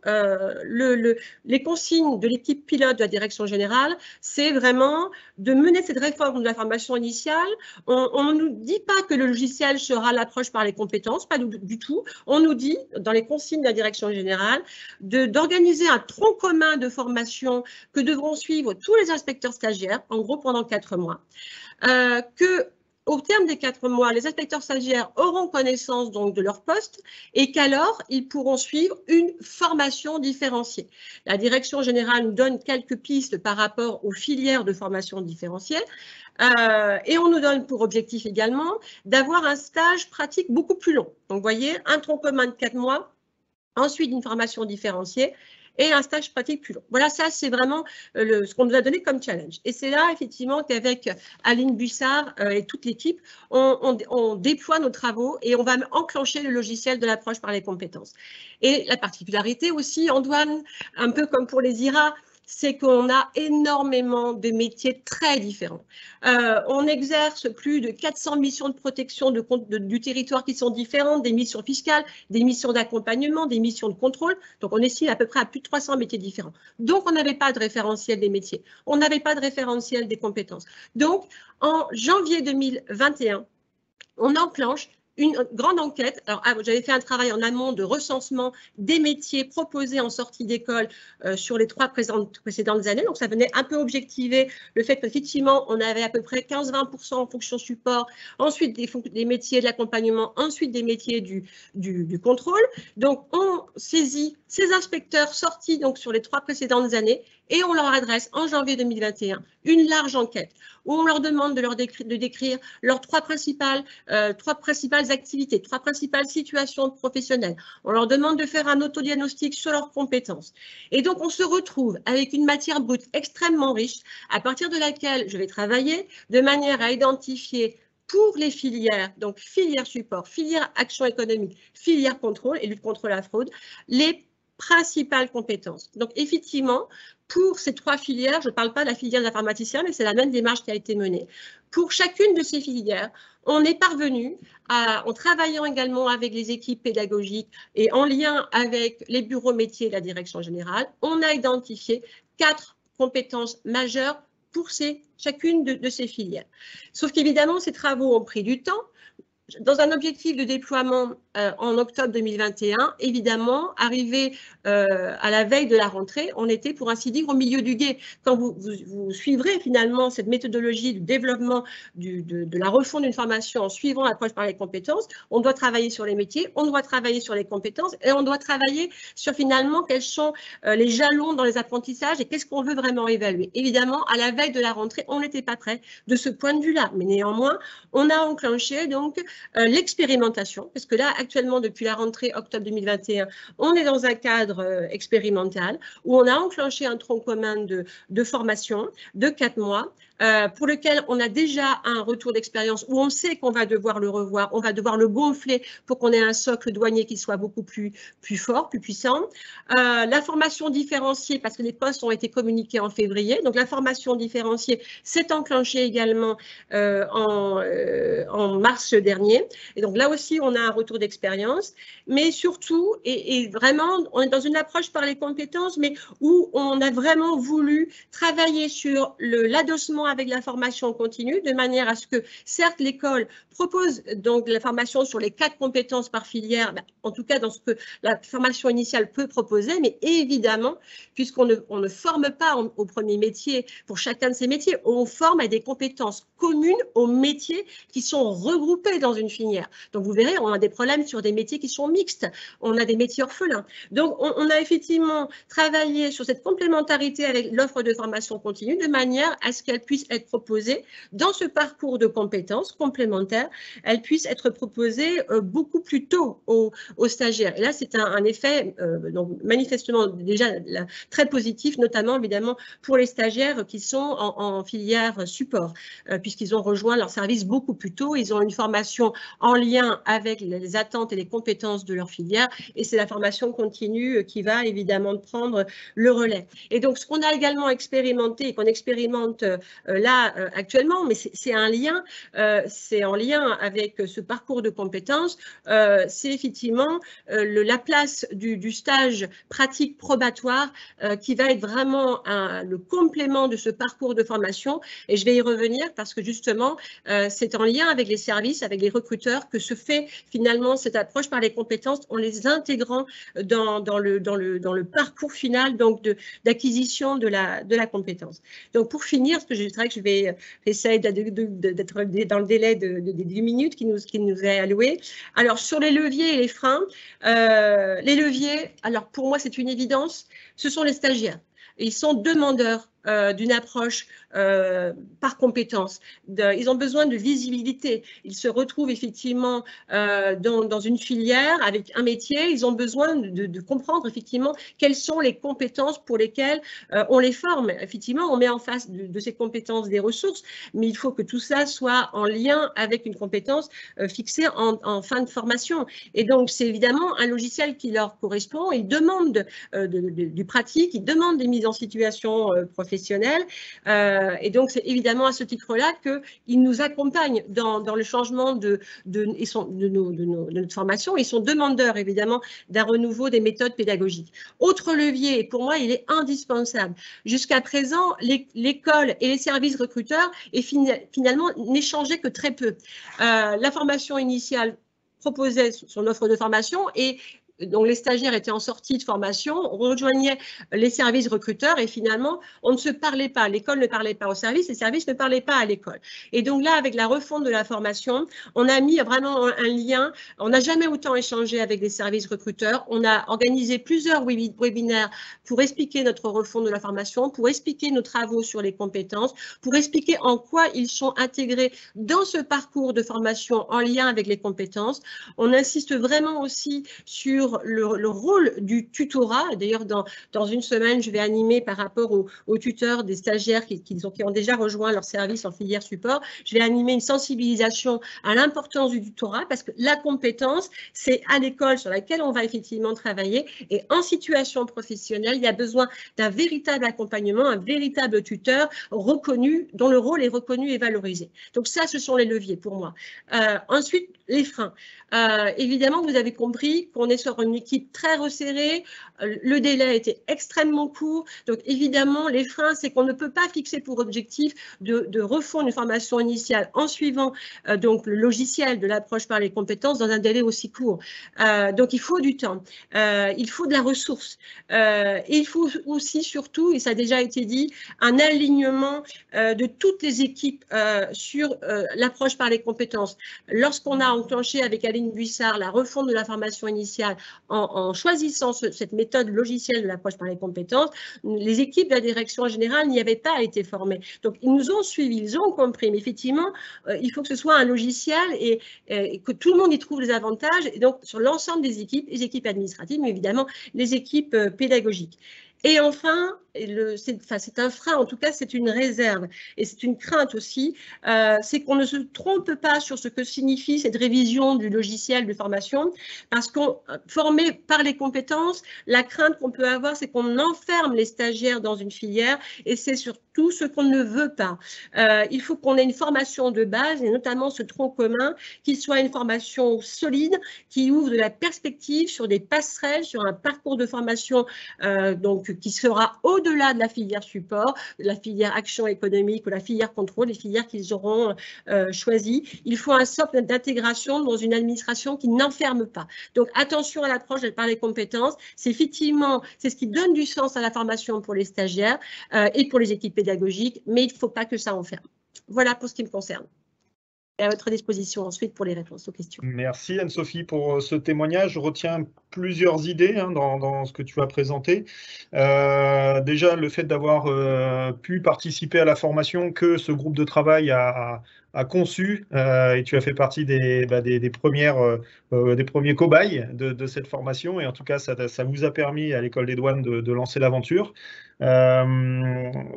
les consignes de l'équipe pilote de la direction générale, c'est vraiment de mener cette réforme de la formation initiale. On ne nous dit pas que le logiciel sera l'approche par les compétences, pas du tout. On nous dit, dans les consignes de la direction générale, d'organiser un tronc commun de formation que devront suivre tous les inspecteurs stagiaires, en gros pendant 4 mois, qu'au terme des 4 mois, les inspecteurs stagiaires auront connaissance donc de leur poste et qu'alors, ils pourront suivre une formation différenciée. La direction générale nous donne quelques pistes par rapport aux filières de formation différenciée. Et on nous donne pour objectif également d'avoir un stage pratique beaucoup plus long. Donc, vous voyez, un tronc commun de 4 mois, ensuite une formation différenciée et un stage pratique plus long. Voilà, ça, c'est vraiment ce qu'on nous a donné comme challenge. Et c'est là, effectivement, qu'avec Aline Bussard et toute l'équipe, on déploie nos travaux et on va enclencher le logiciel de l'approche par les compétences. Et la particularité aussi en douane, un peu comme pour les IRA, c'est qu'on a énormément de métiers très différents. On exerce plus de 400 missions de protection du territoire qui sont différentes, des missions fiscales, des missions d'accompagnement, des missions de contrôle. Donc, on estime à peu près à plus de 300 métiers différents. Donc, on n'avait pas de référentiel des métiers. On n'avait pas de référentiel des compétences. Donc, en janvier 2021, on enclenche une grande enquête. Alors, j'avais fait un travail en amont de recensement des métiers proposés en sortie d'école sur les 3 précédentes années. Donc, ça venait un peu objectiver le fait qu'effectivement, on avait à peu près 15-20% en fonction support, ensuite des métiers de l'accompagnement, ensuite des métiers du contrôle. Donc, on saisit ces inspecteurs sortis donc, sur les 3 précédentes années et on leur adresse en janvier 2021 une large enquête où on leur demande de décrire leurs 3 principales activités, 3 principales situations professionnelles. On leur demande de faire un autodiagnostic sur leurs compétences. Et donc, on se retrouve avec une matière brute extrêmement riche à partir de laquelle je vais travailler de manière à identifier pour les filières, donc filière support, filière action économique, filière contrôle et lutte contre la fraude, les principales compétences. Donc, effectivement, pour ces 3 filières, je ne parle pas de la filière de l'informaticien, mais c'est la même démarche qui a été menée. Pour chacune de ces filières, on est parvenu, en travaillant également avec les équipes pédagogiques et en lien avec les bureaux métiers de la direction générale, on a identifié 4 compétences majeures pour chacune de ces filières. Sauf qu'évidemment, ces travaux ont pris du temps. dans un objectif de déploiement en octobre 2021, évidemment, arrivé à la veille de la rentrée, on était, pour ainsi dire, au milieu du gué. Quand vous suivrez finalement cette méthodologie du développement de la refonte d'une formation en suivant l'approche par les compétences, on doit travailler sur les métiers, on doit travailler sur les compétences et on doit travailler sur finalement quels sont les jalons dans les apprentissages et qu'est-ce qu'on veut vraiment évaluer. Évidemment, à la veille de la rentrée, on n'était pas prêt de ce point de vue-là, mais néanmoins, on a enclenché donc l'expérimentation, parce que là, actuellement, depuis la rentrée octobre 2021, on est dans un cadre expérimental où on a enclenché un tronc commun de formation de 4 mois pour lequel on a déjà un retour d'expérience où on sait qu'on va devoir le revoir, on va devoir le gonfler pour qu'on ait un socle douanier qui soit beaucoup plus fort, plus puissant. La formation différenciée, parce que les postes ont été communiqués en février, donc la formation différenciée s'est enclenchée également en mars dernier. Et donc là aussi, on a un retour d'expérience, mais surtout, et vraiment, on est dans une approche par les compétences, mais où on a vraiment voulu travailler sur l'adossement avec la formation continue, de manière à ce que, certes, l'école propose donc la formation sur les 4 compétences par filière, en tout cas dans ce que la formation initiale peut proposer, mais évidemment, puisqu'on ne forme pas au premier métier pour chacun de ces métiers, on forme à des compétences communes aux métiers qui sont regroupés dans une filière. Donc, vous verrez, on a des problèmes sur des métiers qui sont mixtes, on a des métiers orphelins. Donc, on a effectivement travaillé sur cette complémentarité avec l'offre de formation continue de manière à ce qu'elle puisse être proposée dans ce parcours de compétences complémentaires, elle puisse être proposée beaucoup plus tôt aux stagiaires. Et là, c'est un effet donc, manifestement déjà très positif, notamment évidemment pour les stagiaires qui sont en filière support, puisqu'ils ont rejoint leur service beaucoup plus tôt, ils ont une formation en lien avec les attentes et les compétences de leur filière, et c'est la formation continue qui va évidemment prendre le relais. Et donc, ce qu'on a également expérimenté et qu'on expérimente là actuellement, mais c'est en lien avec ce parcours de compétences, c'est effectivement la place du stage pratique probatoire qui va être vraiment le complément de ce parcours de formation, et je vais y revenir parce que justement, c'est en lien avec les services, avec les recruteurs que se fait finalement cette approche par les compétences en les intégrant dans le parcours final d'acquisition de la compétence. Donc, pour finir, parce que je dirais que je vais essayer d'être dans le délai des 10 minutes qui nous est alloué. Alors, sur les leviers et les freins, les leviers, alors pour moi, c'est une évidence, ce sont les stagiaires. Ils sont demandeurs d'une approche par compétence. Ils ont besoin de visibilité. Ils se retrouvent effectivement dans une filière avec un métier. Ils ont besoin de comprendre effectivement quelles sont les compétences pour lesquelles on les forme. Effectivement, on met en face de ces compétences des ressources, mais il faut que tout ça soit en lien avec une compétence fixée en fin de formation. Et donc, c'est évidemment un logiciel qui leur correspond. Ils demandent du pratique, ils demandent des mises en situation professionnelle. Et donc, c'est évidemment à ce titre-là qu'ils nous accompagnent dans le changement de notre formation. Ils sont demandeurs, évidemment, d'un renouveau des méthodes pédagogiques. Autre levier, et pour moi, il est indispensable. Jusqu'à présent, l'école et les services recruteurs finalement n'échangeaient que très peu. La formation initiale proposait son offre de formation et donc les stagiaires étaient en sortie de formation, on rejoignait les services recruteurs et finalement, on ne se parlait pas. L'école ne parlait pas aux services, les services ne parlaient pas à l'école. Et donc là, avec la refonte de la formation, on a mis vraiment un lien. On n'a jamais autant échangé avec les services recruteurs. On a organisé plusieurs webinaires pour expliquer notre refonte de la formation, pour expliquer nos travaux sur les compétences, pour expliquer en quoi ils sont intégrés dans ce parcours de formation en lien avec les compétences. On insiste vraiment aussi sur le rôle du tutorat. D'ailleurs, dans une semaine, je vais animer par rapport aux tuteurs des stagiaires qui ont déjà rejoint leur service en filière support. Je vais animer une sensibilisation à l'importance du tutorat parce que la compétence, c'est à l'école sur laquelle on va effectivement travailler et en situation professionnelle, il y a besoin d'un véritable accompagnement, un véritable tuteur reconnu, dont le rôle est reconnu et valorisé. Donc ça, ce sont les leviers pour moi. Ensuite, les freins. Évidemment, vous avez compris qu'on est sur sur une équipe très resserrée, le délai était extrêmement court. Donc évidemment, les freins, c'est qu'on ne peut pas fixer pour objectif de refondre une formation initiale en suivant donc le logiciel de l'approche par les compétences dans un délai aussi court. Donc il faut du temps, il faut de la ressource, et il faut aussi surtout, et ça a déjà été dit, un alignement de toutes les équipes sur l'approche par les compétences. Lorsqu'on a enclenché avec Aline Buissard la refonte de la formation initiale en choisissant cette méthode logicielle de l'approche par les compétences, les équipes de la direction générale n'y avaient pas été formées. Donc, ils nous ont suivis, ils ont compris. Mais effectivement, il faut que ce soit un logiciel et que tout le monde y trouve les avantages. Et donc, sur l'ensemble des équipes, les équipes administratives, mais évidemment, les équipes pédagogiques. Et enfin, c'est un frein, en tout cas, c'est une réserve et c'est une crainte aussi, c'est qu'on ne se trompe pas sur ce que signifie cette révision du logiciel de formation, parce qu'on formé par les compétences, la crainte qu'on peut avoir, c'est qu'on enferme les stagiaires dans une filière et c'est surtout ce qu'on ne veut pas. Il faut qu'on ait une formation de base et notamment ce tronc commun qui soit une formation solide, qui ouvre de la perspective sur des passerelles, sur un parcours de formation donc qui sera au-delà de la filière support, de la filière action économique ou la filière contrôle, les filières qu'ils auront choisies. Il faut un socle d'intégration dans une administration qui n'enferme pas. Donc attention à l'approche par les compétences. C'est effectivement, c'est ce qui donne du sens à la formation pour les stagiaires et pour les équipes pédagogiques, mais il ne faut pas que ça enferme. Voilà pour ce qui me concerne. Et à votre disposition ensuite pour les réponses aux questions. Merci Anne-Sophie pour ce témoignage. Je retiens plusieurs idées dans ce que tu as présenté. Déjà, le fait d'avoir pu participer à la formation que ce groupe de travail a conçu, et tu as fait partie des premiers cobayes de cette formation, et en tout cas, ça vous a permis à l'École des douanes de lancer l'aventure. De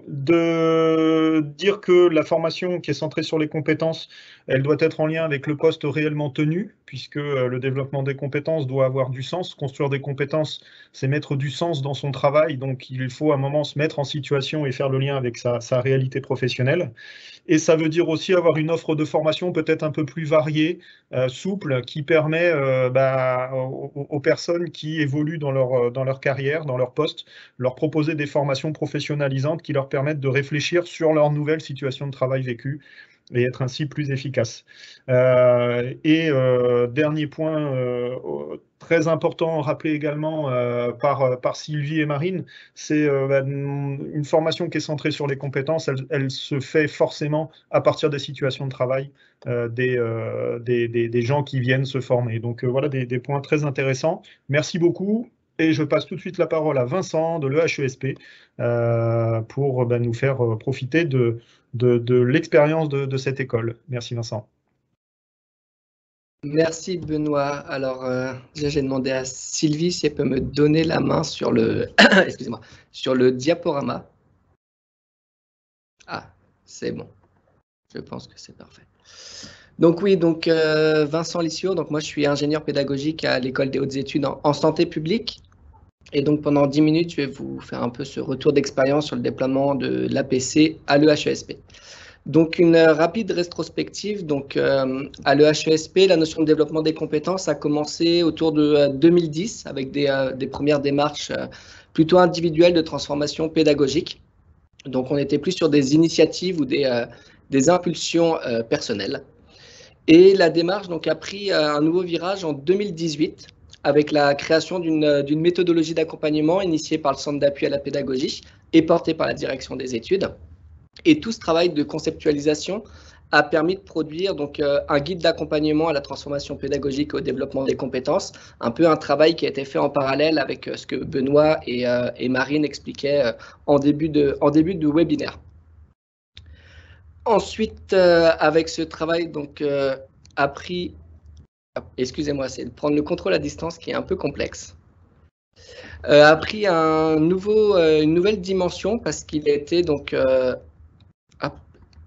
dire que la formation qui est centrée sur les compétences, elle doit être en lien avec le poste réellement tenu, puisque le développement des compétences doit avoir du sens. Construire des compétences, c'est mettre du sens dans son travail, donc il faut à un moment se mettre en situation et faire le lien avec sa réalité professionnelle. Et ça veut dire aussi avoir une offre de formation peut-être un peu plus variée, souple, qui permet aux personnes qui évoluent dans leur carrière, dans leur poste, leur proposer des formations professionnalisantes qui leur permettent de réfléchir sur leur nouvelle situation de travail vécue et être ainsi plus efficace. Dernier point très important, rappelé également par Sylvie et Marine, c'est une formation qui est centrée sur les compétences, elle se fait forcément à partir des situations de travail des gens qui viennent se former. Donc voilà des points très intéressants. Merci beaucoup. Et je passe tout de suite la parole à Vincent de l'EHESP pour nous faire profiter de l'expérience de cette école. Merci Vincent. Merci Benoît. Alors, déjà j'ai demandé à Sylvie si elle peut me donner la main sur le, excusez-moi, sur le diaporama. Ah, c'est bon. Je pense que c'est parfait. Donc oui, Vincent Lissiot, donc moi je suis ingénieur pédagogique à l'École des hautes études en santé publique. Et donc pendant 10 minutes, je vais vous faire un peu ce retour d'expérience sur le déploiement de l'APC à l'EHESP. Donc une rapide rétrospective, donc à l'EHESP, la notion de développement des compétences a commencé autour de 2010 avec des premières démarches plutôt individuelles de transformation pédagogique. Donc on était plus sur des initiatives ou des impulsions personnelles. Et la démarche donc a pris un nouveau virage en 2018 avec la création d'une méthodologie d'accompagnement initiée par le Centre d'appui à la pédagogie et portée par la direction des études. Et tout ce travail de conceptualisation a permis de produire donc un guide d'accompagnement à la transformation pédagogique et au développement des compétences, un peu un travail qui a été fait en parallèle avec ce que Benoît et Marine expliquaient en début de webinaire. Ensuite, avec ce travail, donc appris, excusez-moi, c'est de prendre le contrôle à distance qui est un peu complexe. A pris une nouvelle dimension parce qu'il a été donc,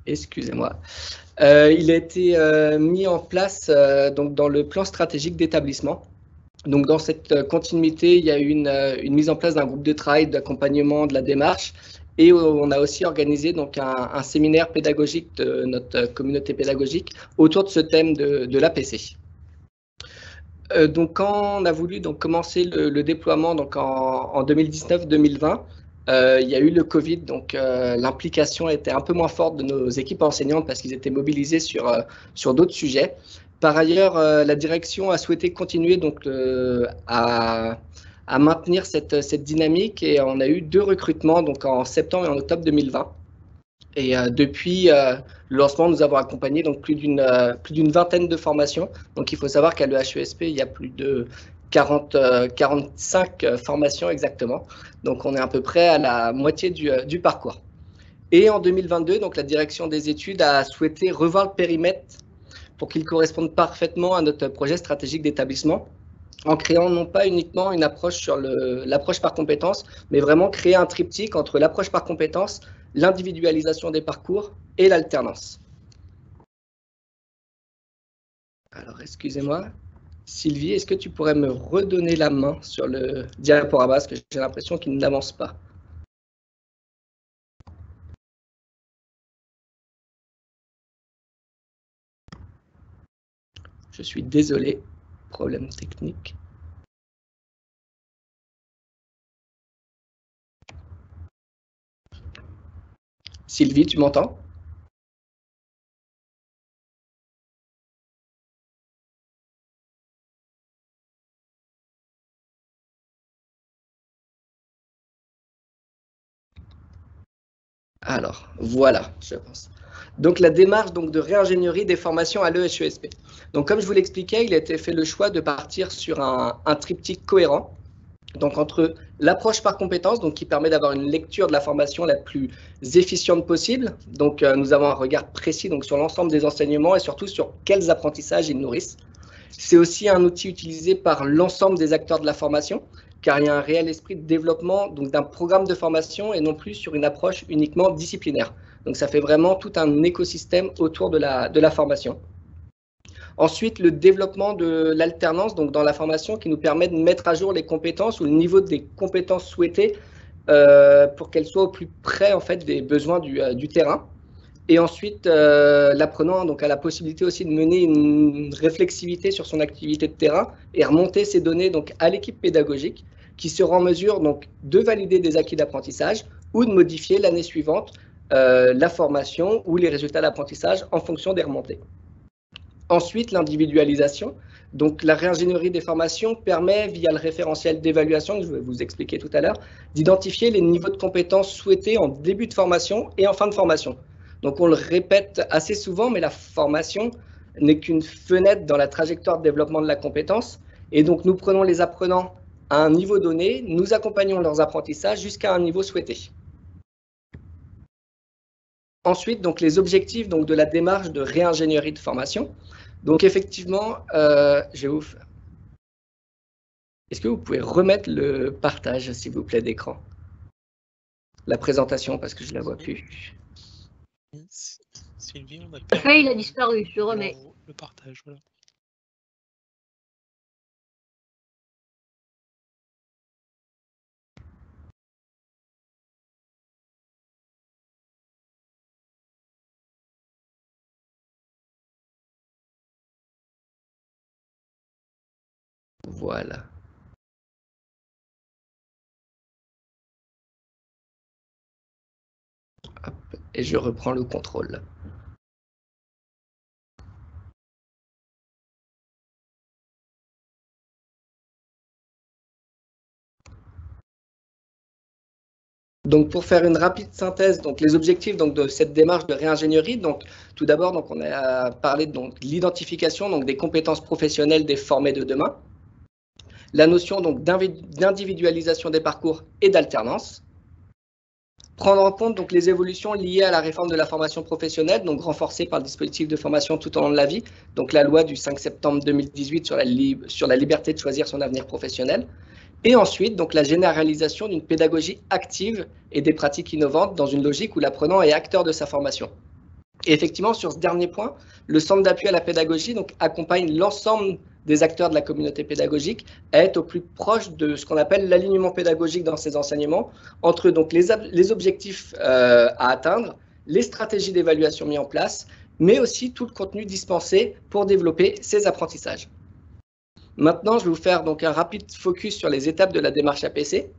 excusez-moi, il a été mis en place donc dans le plan stratégique d'établissement. Donc dans cette continuité, il y a eu une mise en place d'un groupe de travail d'accompagnement de la démarche. Et on a aussi organisé donc un séminaire pédagogique de notre communauté pédagogique autour de ce thème de l'APC. Donc, quand on a voulu donc, commencer le déploiement donc, en 2019-2020, il y a eu le Covid, donc l'implication était un peu moins forte de nos équipes enseignantes parce qu'ils étaient mobilisés sur d'autres sujets. Par ailleurs, la direction a souhaité continuer donc, à maintenir cette dynamique et on a eu 2 recrutements donc, en septembre et en octobre 2020. Et depuis le lancement, nous avons accompagné donc, plus d'une vingtaine de formations. Donc, il faut savoir qu'à l'EHESP, il y a plus de 45 formations exactement. Donc, on est à peu près à la moitié du parcours. Et en 2022, donc, la direction des études a souhaité revoir le périmètre pour qu'il corresponde parfaitement à notre projet stratégique d'établissement, en créant non pas uniquement une approche sur l'approche par compétences, mais vraiment créer un triptyque entre l'approche par compétences, l'individualisation des parcours et l'alternance. Alors, excusez-moi. Sylvie, est-ce que tu pourrais me redonner la main sur le diaporama parce que j'ai l'impression qu'il n'avance pas. Je suis désolé, problème technique. Sylvie, tu m'entends? Alors, voilà, je pense. Donc, la démarche donc, de réingénierie des formations à l'EHESP. Donc, comme je vous l'expliquais, il a été fait le choix de partir sur un triptyque cohérent. Donc, entre l'approche par compétences, donc qui permet d'avoir une lecture de la formation la plus efficiente possible. Donc, nous avons un regard précis donc, sur l'ensemble des enseignements et surtout sur quels apprentissages ils nourrissent. C'est aussi un outil utilisé par l'ensemble des acteurs de la formation, car il y a un réel esprit de développement d'un programme de formation et non plus sur une approche uniquement disciplinaire. Donc, ça fait vraiment tout un écosystème autour de la formation. Ensuite, le développement de l'alternance donc dans la formation qui nous permet de mettre à jour les compétences ou le niveau des compétences souhaitées pour qu'elles soient au plus près en fait, des besoins du terrain. Et ensuite, l'apprenant donc, a la possibilité aussi de mener une réflexivité sur son activité de terrain et remonter ces données donc, à l'équipe pédagogique qui sera en mesure donc, de valider des acquis d'apprentissage ou de modifier l'année suivante la formation ou les résultats d'apprentissage en fonction des remontées. Ensuite, l'individualisation. Donc, la réingénierie des formations permet, via le référentiel d'évaluation que je vais vous expliquer tout à l'heure, d'identifier les niveaux de compétences souhaités en début de formation et en fin de formation. Donc, on le répète assez souvent, mais la formation n'est qu'une fenêtre dans la trajectoire de développement de la compétence. Et donc, nous prenons les apprenants à un niveau donné, nous accompagnons leurs apprentissages jusqu'à un niveau souhaité. Ensuite, donc, les objectifs donc, de la démarche de réingénierie de formation. Donc, effectivement, je vais vous faire... Est-ce que vous pouvez remettre le partage, s'il vous plaît, d'écran? La présentation, parce que je ne la vois plus. Sylvie, on a La feuille, il a disparu, je le remets. Le partage, voilà. Voilà. Hop, et je reprends le contrôle. Donc, pour faire une rapide synthèse, donc les objectifs donc, de cette démarche de réingénierie, donc tout d'abord, donc on a parlé de l'identification donc des compétences professionnelles des formés de demain, la notion donc d'individualisation des parcours et d'alternance, prendre en compte donc les évolutions liées à la réforme de la formation professionnelle, donc renforcée par le dispositif de formation tout au long de la vie, donc la loi du 5 septembre 2018 sur la liberté de choisir son avenir professionnel. Et ensuite, donc, la généralisation d'une pédagogie active et des pratiques innovantes dans une logique où l'apprenant est acteur de sa formation. Et effectivement, sur ce dernier point, le Centre d'appui à la pédagogie donc, accompagne l'ensemble des acteurs de la communauté pédagogique à être au plus proche de ce qu'on appelle l'alignement pédagogique dans ces enseignements, entre donc, les objectifs à atteindre, les stratégies d'évaluation mises en place, mais aussi tout le contenu dispensé pour développer ces apprentissages. Maintenant, je vais vous faire donc un rapide focus sur les étapes de la démarche APC.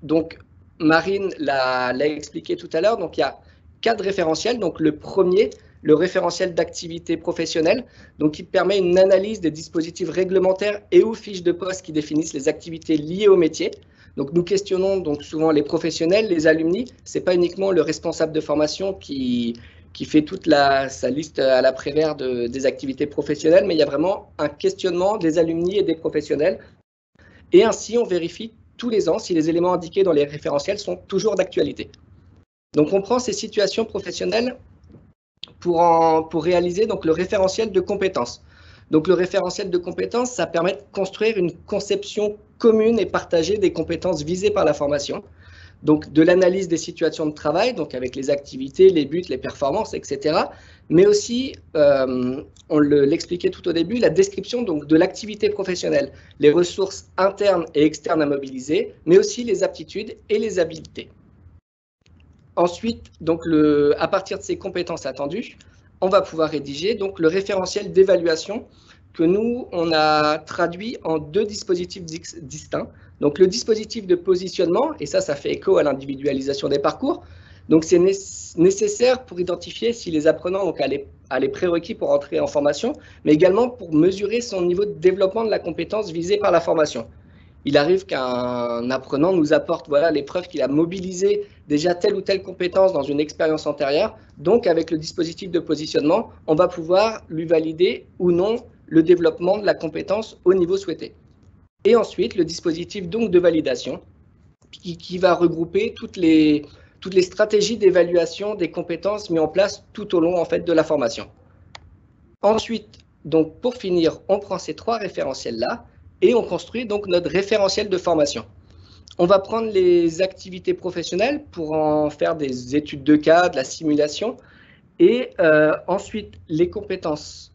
Donc, Marine l'a expliqué tout à l'heure. Donc, il y a 4 référentiels. Donc, le premier, le référentiel d'activité professionnelle, donc qui permet une analyse des dispositifs réglementaires et ou fiches de poste qui définissent les activités liées au métier. Donc, nous questionnons donc souvent les professionnels, les alumni. Ce n'est pas uniquement le responsable de formation qui fait toute sa liste à la Prévert des activités professionnelles, mais il y a vraiment un questionnement des alumni et des professionnels. Et ainsi, on vérifie tous les ans si les éléments indiqués dans les référentiels sont toujours d'actualité. Donc, on prend ces situations professionnelles pour réaliser donc, le référentiel de compétences. Donc, le référentiel de compétences, ça permet de construire une conception commune et partagée des compétences visées par la formation. Donc, de l'analyse des situations de travail, donc avec les activités, les buts, les performances, etc. Mais aussi, on l'expliquait tout au début, la description donc, de l'activité professionnelle, les ressources internes et externes à mobiliser, mais aussi les aptitudes et les habiletés. Ensuite, donc à partir de ces compétences attendues, on va pouvoir rédiger donc, le référentiel d'évaluation que nous, on a traduit en 2 dispositifs distincts. Donc, le dispositif de positionnement, et ça fait écho à l'individualisation des parcours. Donc, c'est nécessaire pour identifier si les apprenants ont les prérequis pour entrer en formation, mais également pour mesurer son niveau de développement de la compétence visée par la formation. Il arrive qu'un apprenant nous apporte les preuves qu'il a mobilisé déjà telle ou telle compétence dans une expérience antérieure. Donc, avec le dispositif de positionnement, on va pouvoir lui valider ou non le développement de la compétence au niveau souhaité. Et ensuite, le dispositif donc de validation qui va regrouper toutes les stratégies d'évaluation des compétences mises en place tout au long en fait, de la formation. Ensuite, donc, pour finir, on prend ces 3 référentiels-là et on construit donc notre référentiel de formation. On va prendre les activités professionnelles pour en faire des études de cas, de la simulation, et ensuite les compétences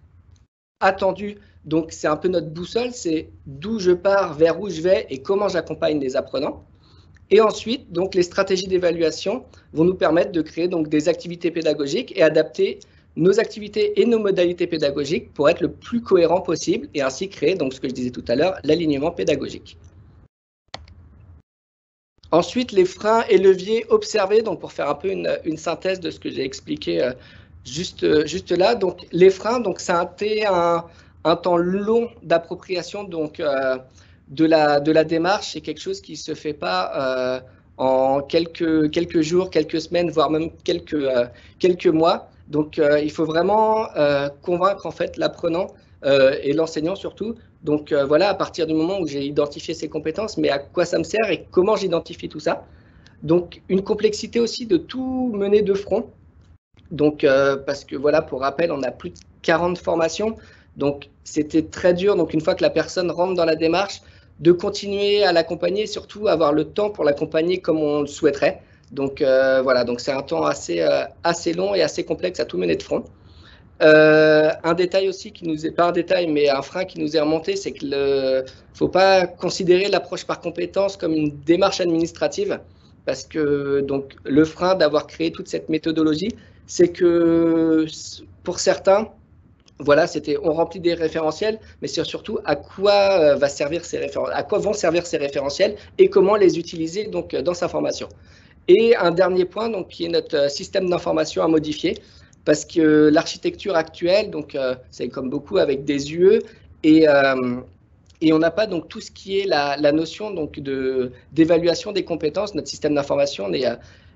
attendues. Donc, c'est un peu notre boussole, c'est d'où je pars, vers où je vais et comment j'accompagne les apprenants. Et ensuite, donc, les stratégies d'évaluation vont nous permettre de créer donc, des activités pédagogiques et adapter nos activités et nos modalités pédagogiques pour être le plus cohérent possible et ainsi créer, donc, ce que je disais tout à l'heure, l'alignement pédagogique. Ensuite, les freins et leviers observés, donc pour faire un peu une synthèse de ce que j'ai expliqué juste là. Donc, les freins, donc, ça a été un temps long d'appropriation donc, de la démarche. C'est quelque chose qui ne se fait pas en quelques jours, quelques semaines, voire même quelques mois. Donc, il faut vraiment convaincre en fait l'apprenant et l'enseignant surtout. Donc, voilà, à partir du moment où j'ai identifié ces compétences, mais à quoi ça me sert et comment j'identifie tout ça. Donc, une complexité aussi de tout mener de front. Donc, parce que voilà, pour rappel, on a plus de 40 formations. Donc, c'était très dur. Donc, une fois que la personne rentre dans la démarche, de continuer à l'accompagner, surtout avoir le temps pour l'accompagner comme on le souhaiterait. Donc, voilà, donc c'est un temps assez long et assez complexe à tout mener de front. Un détail aussi qui nous est pas un détail, mais un frein qui nous est remonté, c'est qu'il ne faut pas considérer l'approche par compétence comme une démarche administrative, parce que donc, le frein d'avoir créé toute cette méthodologie, c'est que pour certains, voilà, on remplit des référentiels, mais c'est surtout à quoi vont servir ces référentiels et comment les utiliser donc, dans sa formation. Et un dernier point, donc, qui est notre système d'information à modifier, parce que l'architecture actuelle, donc c'est comme beaucoup avec des UE, et on n'a pas donc tout ce qui est la notion donc d'évaluation des compétences. Notre système d'information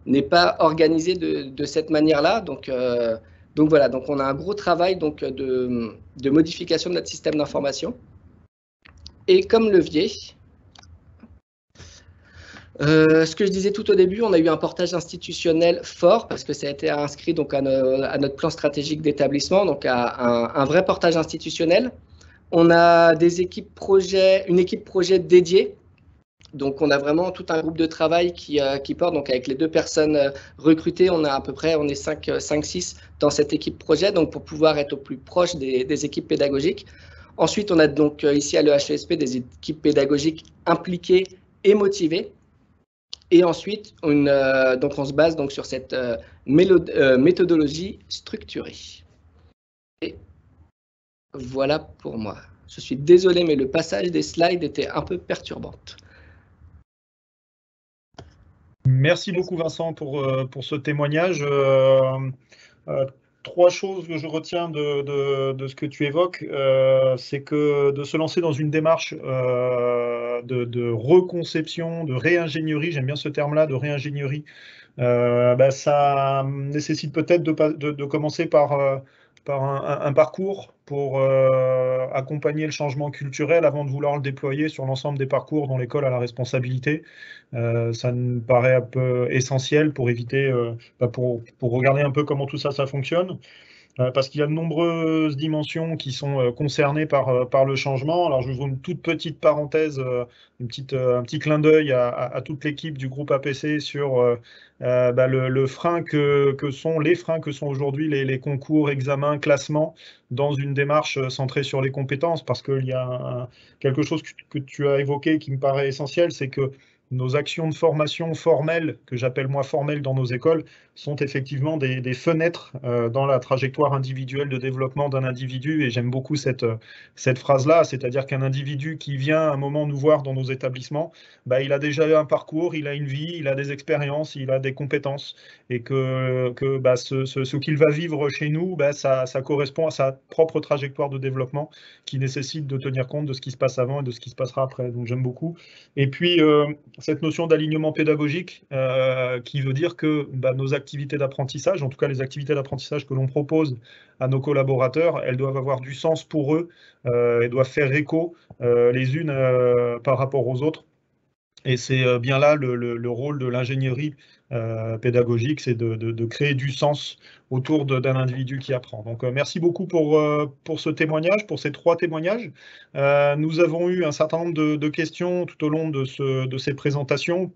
n'est pas organisé de cette manière-là. Donc voilà, donc on a un gros travail donc de modification de notre système d'information. Et comme levier, ce que je disais tout au début, on a eu un portage institutionnel fort parce que ça a été inscrit donc à notre plan stratégique d'établissement, donc à un vrai portage institutionnel. On a une équipe projet dédiée. Donc, on a vraiment tout un groupe de travail qui porte. Donc, avec les 2 personnes recrutées, on est 5-6 dans cette équipe projet, donc pour pouvoir être au plus proche des équipes pédagogiques. Ensuite, on a donc ici à l'EHESP des équipes pédagogiques impliquées et motivées. Et ensuite, donc on se base donc sur cette méthodologie structurée. Et voilà pour moi. je suis désolé, mais le passage des slides était un peu perturbant. Merci beaucoup Vincent pour ce témoignage. Trois choses que je retiens de ce que tu évoques, c'est que de se lancer dans une démarche de reconception, de réingénierie, j'aime bien ce terme-là, de réingénierie, ça nécessite peut-être de commencer par un parcours pour accompagner le changement culturel avant de vouloir le déployer sur l'ensemble des parcours dont l'école a la responsabilité. Ça me paraît un peu essentiel pour éviter, pour regarder un peu comment tout ça fonctionne. Parce qu'il y a de nombreuses dimensions qui sont concernées par le changement. Alors, je vous ouvre une toute petite parenthèse, un petit clin d'œil à toute l'équipe du groupe APC sur le frein les freins que sont aujourd'hui les concours, examens, classements dans une démarche centrée sur les compétences. Parce qu'il y a quelque chose que tu as évoqué qui me paraît essentiel, c'est que nos actions de formation formelles, que j'appelle moi formelles dans nos écoles, sont effectivement des fenêtres dans la trajectoire individuelle de développement d'un individu. Et j'aime beaucoup cette phrase-là, c'est-à-dire qu'un individu qui vient à un moment nous voir dans nos établissements, il a déjà eu un parcours, il a une vie, il a des expériences, il a des compétences. Et que ce qu'il va vivre chez nous, ça correspond à sa propre trajectoire de développement qui nécessite de tenir compte de ce qui se passe avant et de ce qui se passera après. Donc j'aime beaucoup. Et puis, cette notion d'alignement pédagogique qui veut dire que nos activités d'apprentissage, en tout cas les activités d'apprentissage que l'on propose à nos collaborateurs, elles doivent avoir du sens pour eux, elles doivent faire écho les unes par rapport aux autres. Et c'est bien là le rôle de l'ingénierie pédagogique, c'est de créer du sens autour d'un individu qui apprend. Donc merci beaucoup pour ce témoignage, pour ces 3 témoignages. Nous avons eu un certain nombre de questions tout au long de ces présentations.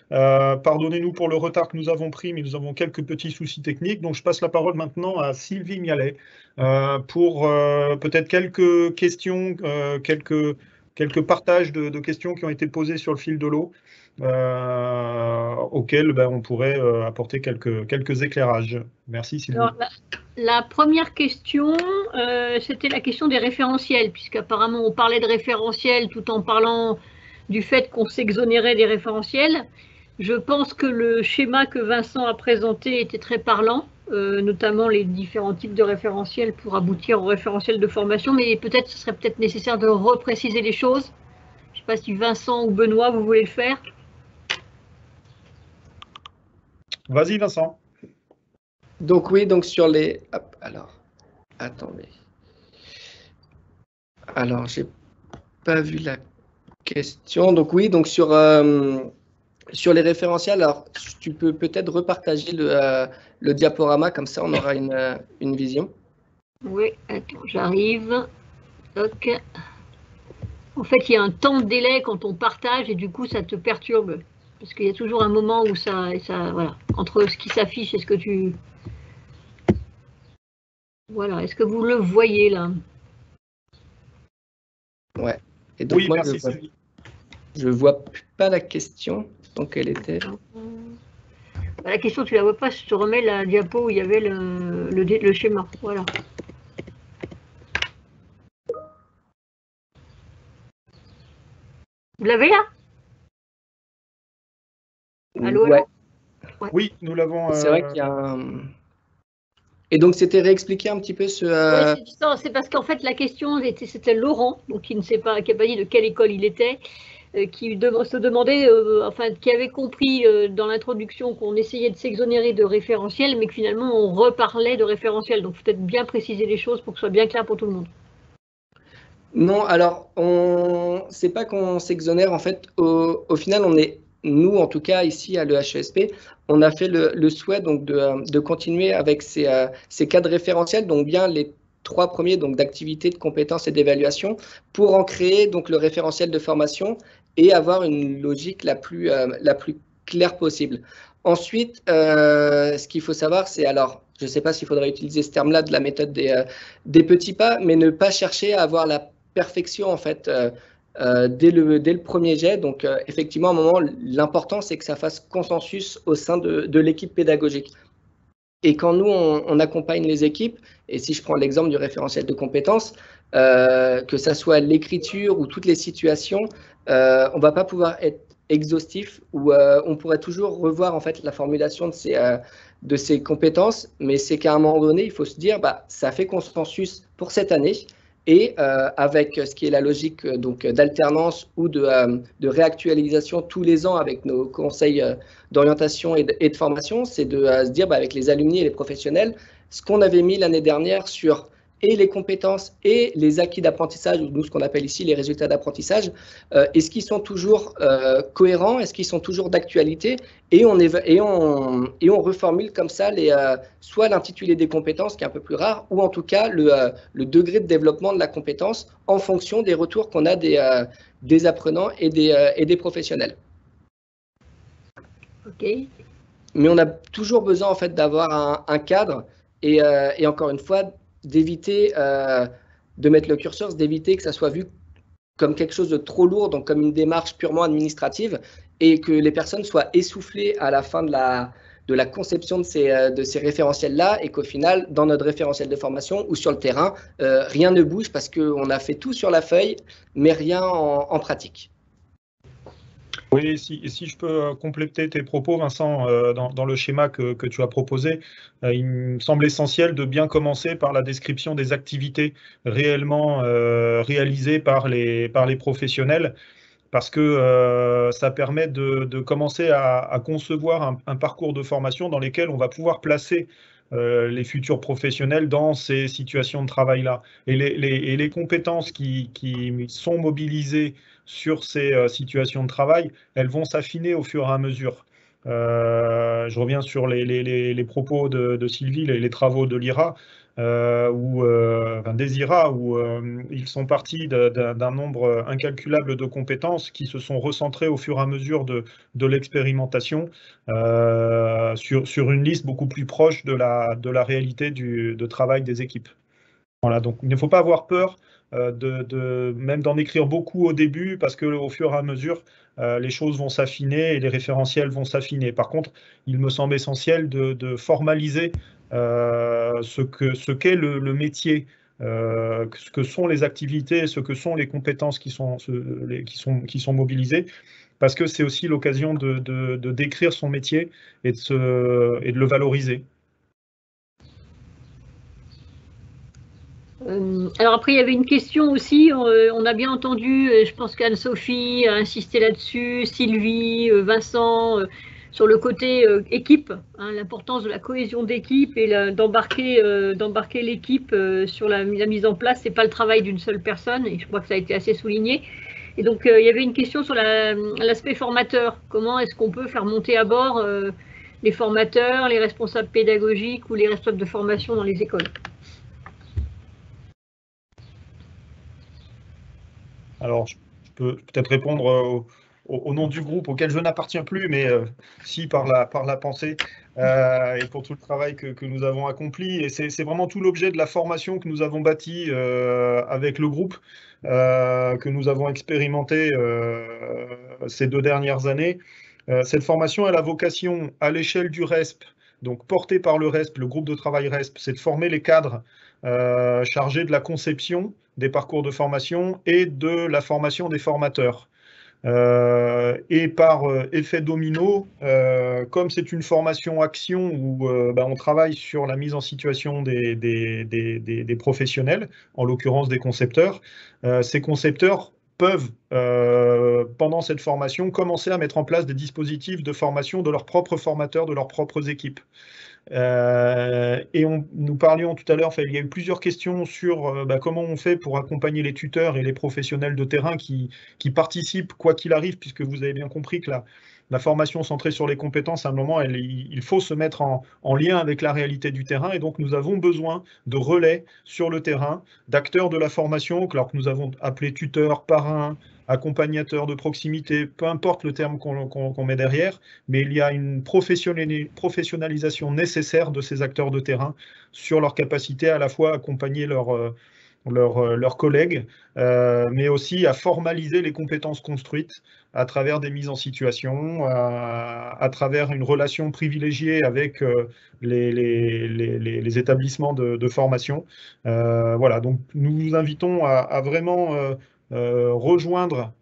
Pardonnez-nous pour le retard que nous avons pris, mais nous avons quelques petits soucis techniques. Donc je passe la parole maintenant à Sylvie Mialet pour peut-être quelques questions, quelques partages de questions qui ont été posées sur le fil de l'eau, auxquels on pourrait apporter quelques éclairages. Merci Sylvie. Alors, la première question, c'était la question des référentiels, puisqu'apparemment on parlait de référentiels tout en parlant du fait qu'on s'exonérait des référentiels. Je pense que le schéma que Vincent a présenté était très parlant, notamment les différents types de référentiels pour aboutir au référentiel de formation, mais peut-être ce serait peut-être nécessaire de repréciser les choses. Je ne sais pas si Vincent ou Benoît, vous voulez le faire. Vas-y Vincent. Donc oui, donc sur les... Hop, alors, attendez. Alors, j'ai pas vu la question. Donc oui, donc sur les référentiels, alors tu peux peut-être repartager le diaporama, comme ça on aura une vision. Oui, attends, j'arrive. Ok. En fait, il y a un temps de délai quand on partage et du coup, ça te perturbe. Parce qu'il y a toujours un moment où voilà, entre ce qui s'affiche et ce que tu... Voilà, est-ce que vous le voyez là? Ouais. Et donc, oui, moi, merci Sylvie. Je ne vois pas la question. Donc, elle était... La question, tu ne la vois pas, je te remets la diapo où il y avait le schéma. Voilà. Vous l'avez là? Allô, ouais. Ouais. Oui, nous l'avons... C'est vrai qu'il y a un... Et donc, c'était réexpliquer un petit peu ce... Oui, c'est parce qu'en fait, la question, c'était Laurent, donc qui n'a pas dit de quelle école il était, qui se demandait, qui avait compris dans l'introduction qu'on essayait de s'exonérer de référentiel, mais que finalement, on reparlait de référentiel. Donc, peut-être bien préciser les choses pour que ce soit bien clair pour tout le monde. Non, alors, c'est pas qu'on s'exonère. En fait, au final, on est... Nous, en tout cas, ici à l'EHESP, on a fait le souhait donc, de continuer avec ces cadres référentiels, donc bien les 3 premiers d'activité, de compétences et d'évaluation, pour en créer donc, le référentiel de formation et avoir une logique la plus claire possible. Ensuite, ce qu'il faut savoir, c'est alors, je ne sais pas s'il faudrait utiliser ce terme-là de la méthode des petits pas, mais ne pas chercher à avoir la perfection, en fait, dès le premier jet. Donc, effectivement, à un moment, l'important, c'est que ça fasse consensus au sein de l'équipe pédagogique. Et quand nous, on accompagne les équipes, et si je prends l'exemple du référentiel de compétences, que ça soit l'écriture ou toutes les situations, on ne va pas pouvoir être exhaustif, ou on pourrait toujours revoir en fait la formulation de ces compétences, mais c'est qu'à un moment donné, il faut se dire, bah, ça fait consensus pour cette année, et avec ce qui est la logique donc d'alternance ou de réactualisation tous les ans avec nos conseils d'orientation et de formation, c'est de se dire, bah, avec les alumni et les professionnels, ce qu'on avait mis l'année dernière sur et les compétences et les acquis d'apprentissage, ou nous ce qu'on appelle ici les résultats d'apprentissage, est-ce qu'ils sont toujours cohérents, est-ce qu'ils sont toujours d'actualité, et on reformule comme ça soit l'intitulé des compétences, qui est un peu plus rare, ou en tout cas le degré de développement de la compétence en fonction des retours qu'on a des apprenants et des professionnels. Ok. Mais on a toujours besoin en fait d'avoir un cadre, et encore une fois, d'éviter de mettre le curseur, d'éviter que ça soit vu comme quelque chose de trop lourd, donc comme une démarche purement administrative, et que les personnes soient essoufflées à la fin de la conception de ces référentiels-là, et qu'au final, dans notre référentiel de formation ou sur le terrain, rien ne bouge parce qu'on a fait tout sur la feuille, mais rien en pratique. Oui, si je peux compléter tes propos, Vincent, dans le schéma que tu as proposé, il me semble essentiel de bien commencer par la description des activités réellement réalisées par les professionnels, parce que ça permet de commencer à concevoir un parcours de formation dans lesquels on va pouvoir placer les futurs professionnels dans ces situations de travail-là. Et les compétences qui sont mobilisées sur ces situations de travail, elles vont s'affiner au fur et à mesure. Je reviens sur les propos de Sylvie, les travaux de l'IRA, des IRA, où ils sont partis d'un nombre incalculable de compétences qui se sont recentrées au fur et à mesure de l'expérimentation sur une liste beaucoup plus proche de la réalité de travail des équipes. Voilà, donc il ne faut pas avoir peur même d'en écrire beaucoup au début, parce qu'au fur et à mesure, les choses vont s'affiner et les référentiels vont s'affiner. Par contre, il me semble essentiel de formaliser ce qu'est le métier, ce que sont les activités, ce que sont les compétences qui sont mobilisées, parce que c'est aussi l'occasion de décrire son métier et de le valoriser. Alors après, il y avait une question aussi, on a bien entendu, je pense qu'Anne-Sophie a insisté là-dessus, Sylvie, Vincent, sur le côté équipe, hein, l'importance de la cohésion d'équipe et d'embarquer l'équipe sur la mise en place. Ce n'est pas le travail d'une seule personne, et je crois que ça a été assez souligné. Et donc, il y avait une question sur l'aspect formateur. Comment est-ce qu'on peut faire monter à bord les formateurs, les responsables pédagogiques ou les responsables de formation dans les écoles? Alors, je peux peut-être répondre au nom du groupe auquel je n'appartiens plus, mais si par la pensée et pour tout le travail que nous avons accompli. Et c'est vraiment tout l'objet de la formation que nous avons bâtie avec le groupe, que nous avons expérimenté ces 2 dernières années. Cette formation, elle a vocation à l'échelle du RESP, donc portée par le RESP, le groupe de travail RESP, c'est de former les cadres chargés de la conception des parcours de formation et de la formation des formateurs. Et par effet domino, comme c'est une formation action où on travaille sur la mise en situation des professionnels, en l'occurrence des concepteurs, ces concepteurs peuvent, pendant cette formation, commencer à mettre en place des dispositifs de formation de leurs propres formateurs, de leurs propres équipes. Et nous parlions tout à l'heure, il y a eu plusieurs questions sur comment on fait pour accompagner les tuteurs et les professionnels de terrain qui participent, quoi qu'il arrive, puisque vous avez bien compris que la formation centrée sur les compétences, à un moment, il faut se mettre en lien avec la réalité du terrain. Et donc, nous avons besoin de relais sur le terrain, d'acteurs de la formation, que nous avons appelés tuteurs, parrains, accompagnateurs de proximité, peu importe le terme qu'on met derrière, mais il y a une professionnalisation nécessaire de ces acteurs de terrain sur leur capacité à la fois à accompagner leurs collègues, mais aussi à formaliser les compétences construites à travers des mises en situation, à travers une relation privilégiée avec les établissements de formation. Voilà, donc nous vous invitons à vraiment rejoindre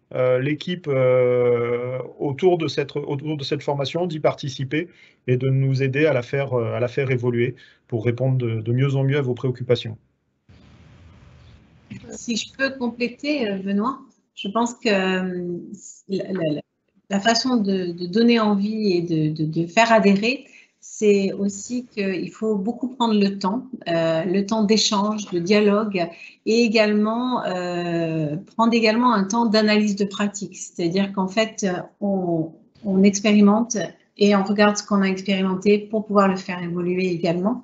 l'équipe autour de cette formation, d'y participer et de nous aider à la faire évoluer pour répondre de mieux en mieux à vos préoccupations. Si je peux compléter, Benoît, je pense que la façon de donner envie et de faire adhérer, c'est aussi qu'il faut beaucoup prendre le temps d'échange, de dialogue, et également prendre également un temps d'analyse de pratique. C'est-à-dire qu'en fait, on expérimente et on regarde ce qu'on a expérimenté pour pouvoir le faire évoluer également.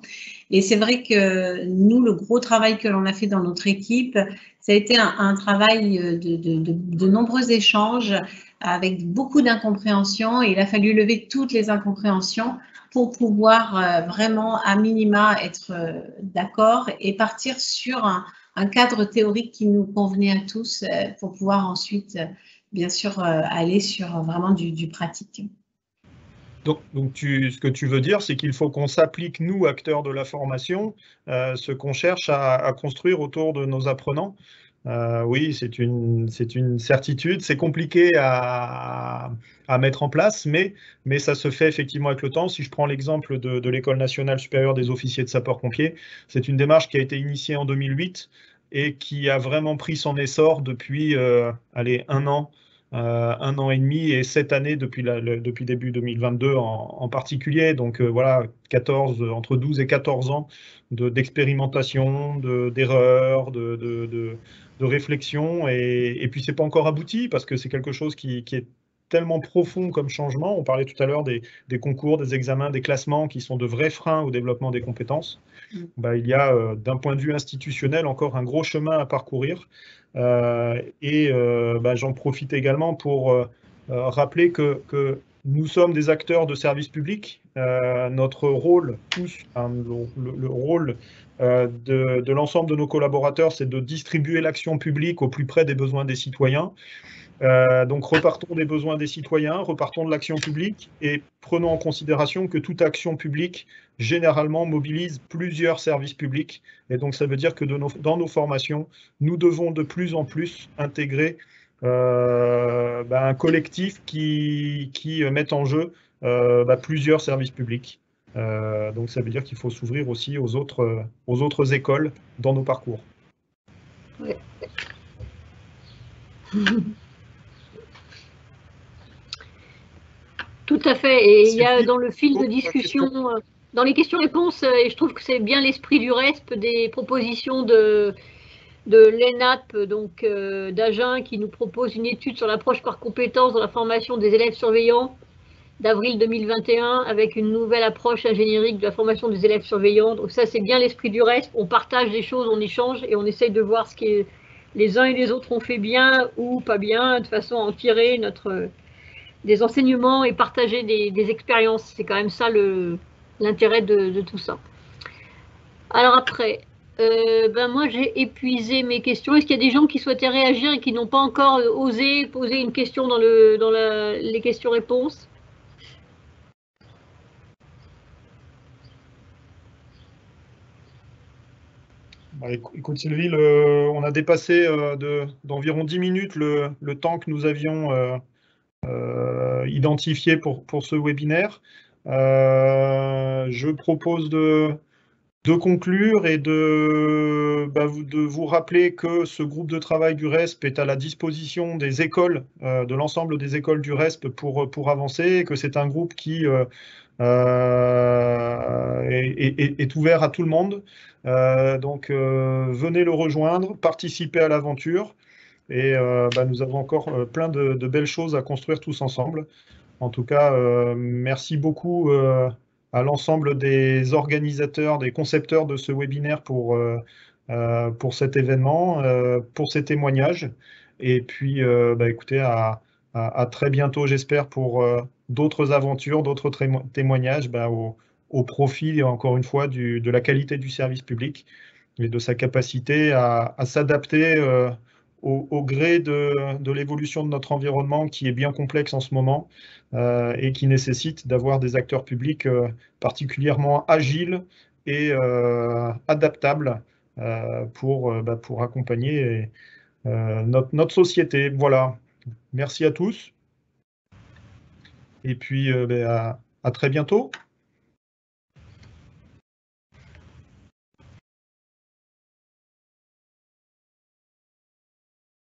Et c'est vrai que nous, le gros travail que l'on a fait dans notre équipe, ça a été un travail de nombreux échanges avec beaucoup d'incompréhension. Il a fallu lever toutes les incompréhensions pour pouvoir vraiment, à minima, être d'accord et partir sur un cadre théorique qui nous convenait à tous pour pouvoir ensuite, bien sûr, aller sur vraiment du pratique. Donc ce que tu veux dire, c'est qu'il faut qu'on s'applique, nous, acteurs de la formation, ce qu'on cherche à construire autour de nos apprenants. Oui, c'est une certitude. C'est compliqué à mettre en place, mais ça se fait effectivement avec le temps. Si je prends l'exemple de l'École nationale supérieure des officiers de sapeurs-pompiers, c'est une démarche qui a été initiée en 2008 et qui a vraiment pris son essor depuis un an et demi, et cette année depuis début 2022 en particulier. Donc voilà, entre 12 et 14 ans d'expérimentation, d'erreurs, de réflexion, et puis c'est pas encore abouti parce que c'est quelque chose qui est tellement profond comme changement. On parlait tout à l'heure des concours, des examens, des classements qui sont de vrais freins au développement des compétences. Il y a, d'un point de vue institutionnel, encore un gros chemin à parcourir. J'en profite également pour rappeler que nous sommes des acteurs de service public. Notre rôle, le rôle de l'ensemble de nos collaborateurs, c'est de distribuer l'action publique au plus près des besoins des citoyens. Donc repartons des besoins des citoyens, repartons de l'action publique et prenons en considération que toute action publique généralement mobilise plusieurs services publics. Et donc ça veut dire que dans nos formations, nous devons de plus en plus intégrer un collectif qui met en jeu plusieurs services publics. Donc ça veut dire qu'il faut s'ouvrir aussi aux autres écoles dans nos parcours. Ouais. Tout à fait. Et il y a dans le fil de discussion, dans les questions-réponses, et je trouve que c'est bien l'esprit du RESP, des propositions de l'ENAP, donc d'Agen, qui nous propose une étude sur l'approche par compétences dans la formation des élèves surveillants d'avril 2021, avec une nouvelle approche ingénierique de la formation des élèves surveillants. Donc ça, c'est bien l'esprit du RESP. On partage des choses, on échange et on essaye de voir ce que les uns et les autres ont fait bien ou pas bien, de façon à en tirer des enseignements et partager des expériences. C'est quand même ça l'intérêt de tout ça. Alors après, moi j'ai épuisé mes questions. Est-ce qu'il y a des gens qui souhaitaient réagir et qui n'ont pas encore osé poser une question dans les questions-réponses? Écoute Sylvie, on a dépassé d'environ 10 minutes le temps que nous avions identifié pour ce webinaire. Je propose de conclure et de vous rappeler que ce groupe de travail du RESP est à la disposition des écoles, de l'ensemble des écoles du RESP pour avancer, et que c'est un groupe qui est ouvert à tout le monde. Donc venez le rejoindre, participez à l'aventure, et nous avons encore plein de belles choses à construire tous ensemble. En tout cas, merci beaucoup à l'ensemble des organisateurs, des concepteurs de ce webinaire pour cet événement, pour ces témoignages. Et puis, écoutez, à très bientôt, j'espère, pour d'autres aventures, d'autres témoignages au profit, encore une fois, de la qualité du service public. et de sa capacité à s'adapter au gré de l'évolution de notre environnement qui est bien complexe en ce moment et qui nécessite d'avoir des acteurs publics particulièrement agiles et adaptables pour accompagner notre société. Voilà. Merci à tous. Et puis à très bientôt.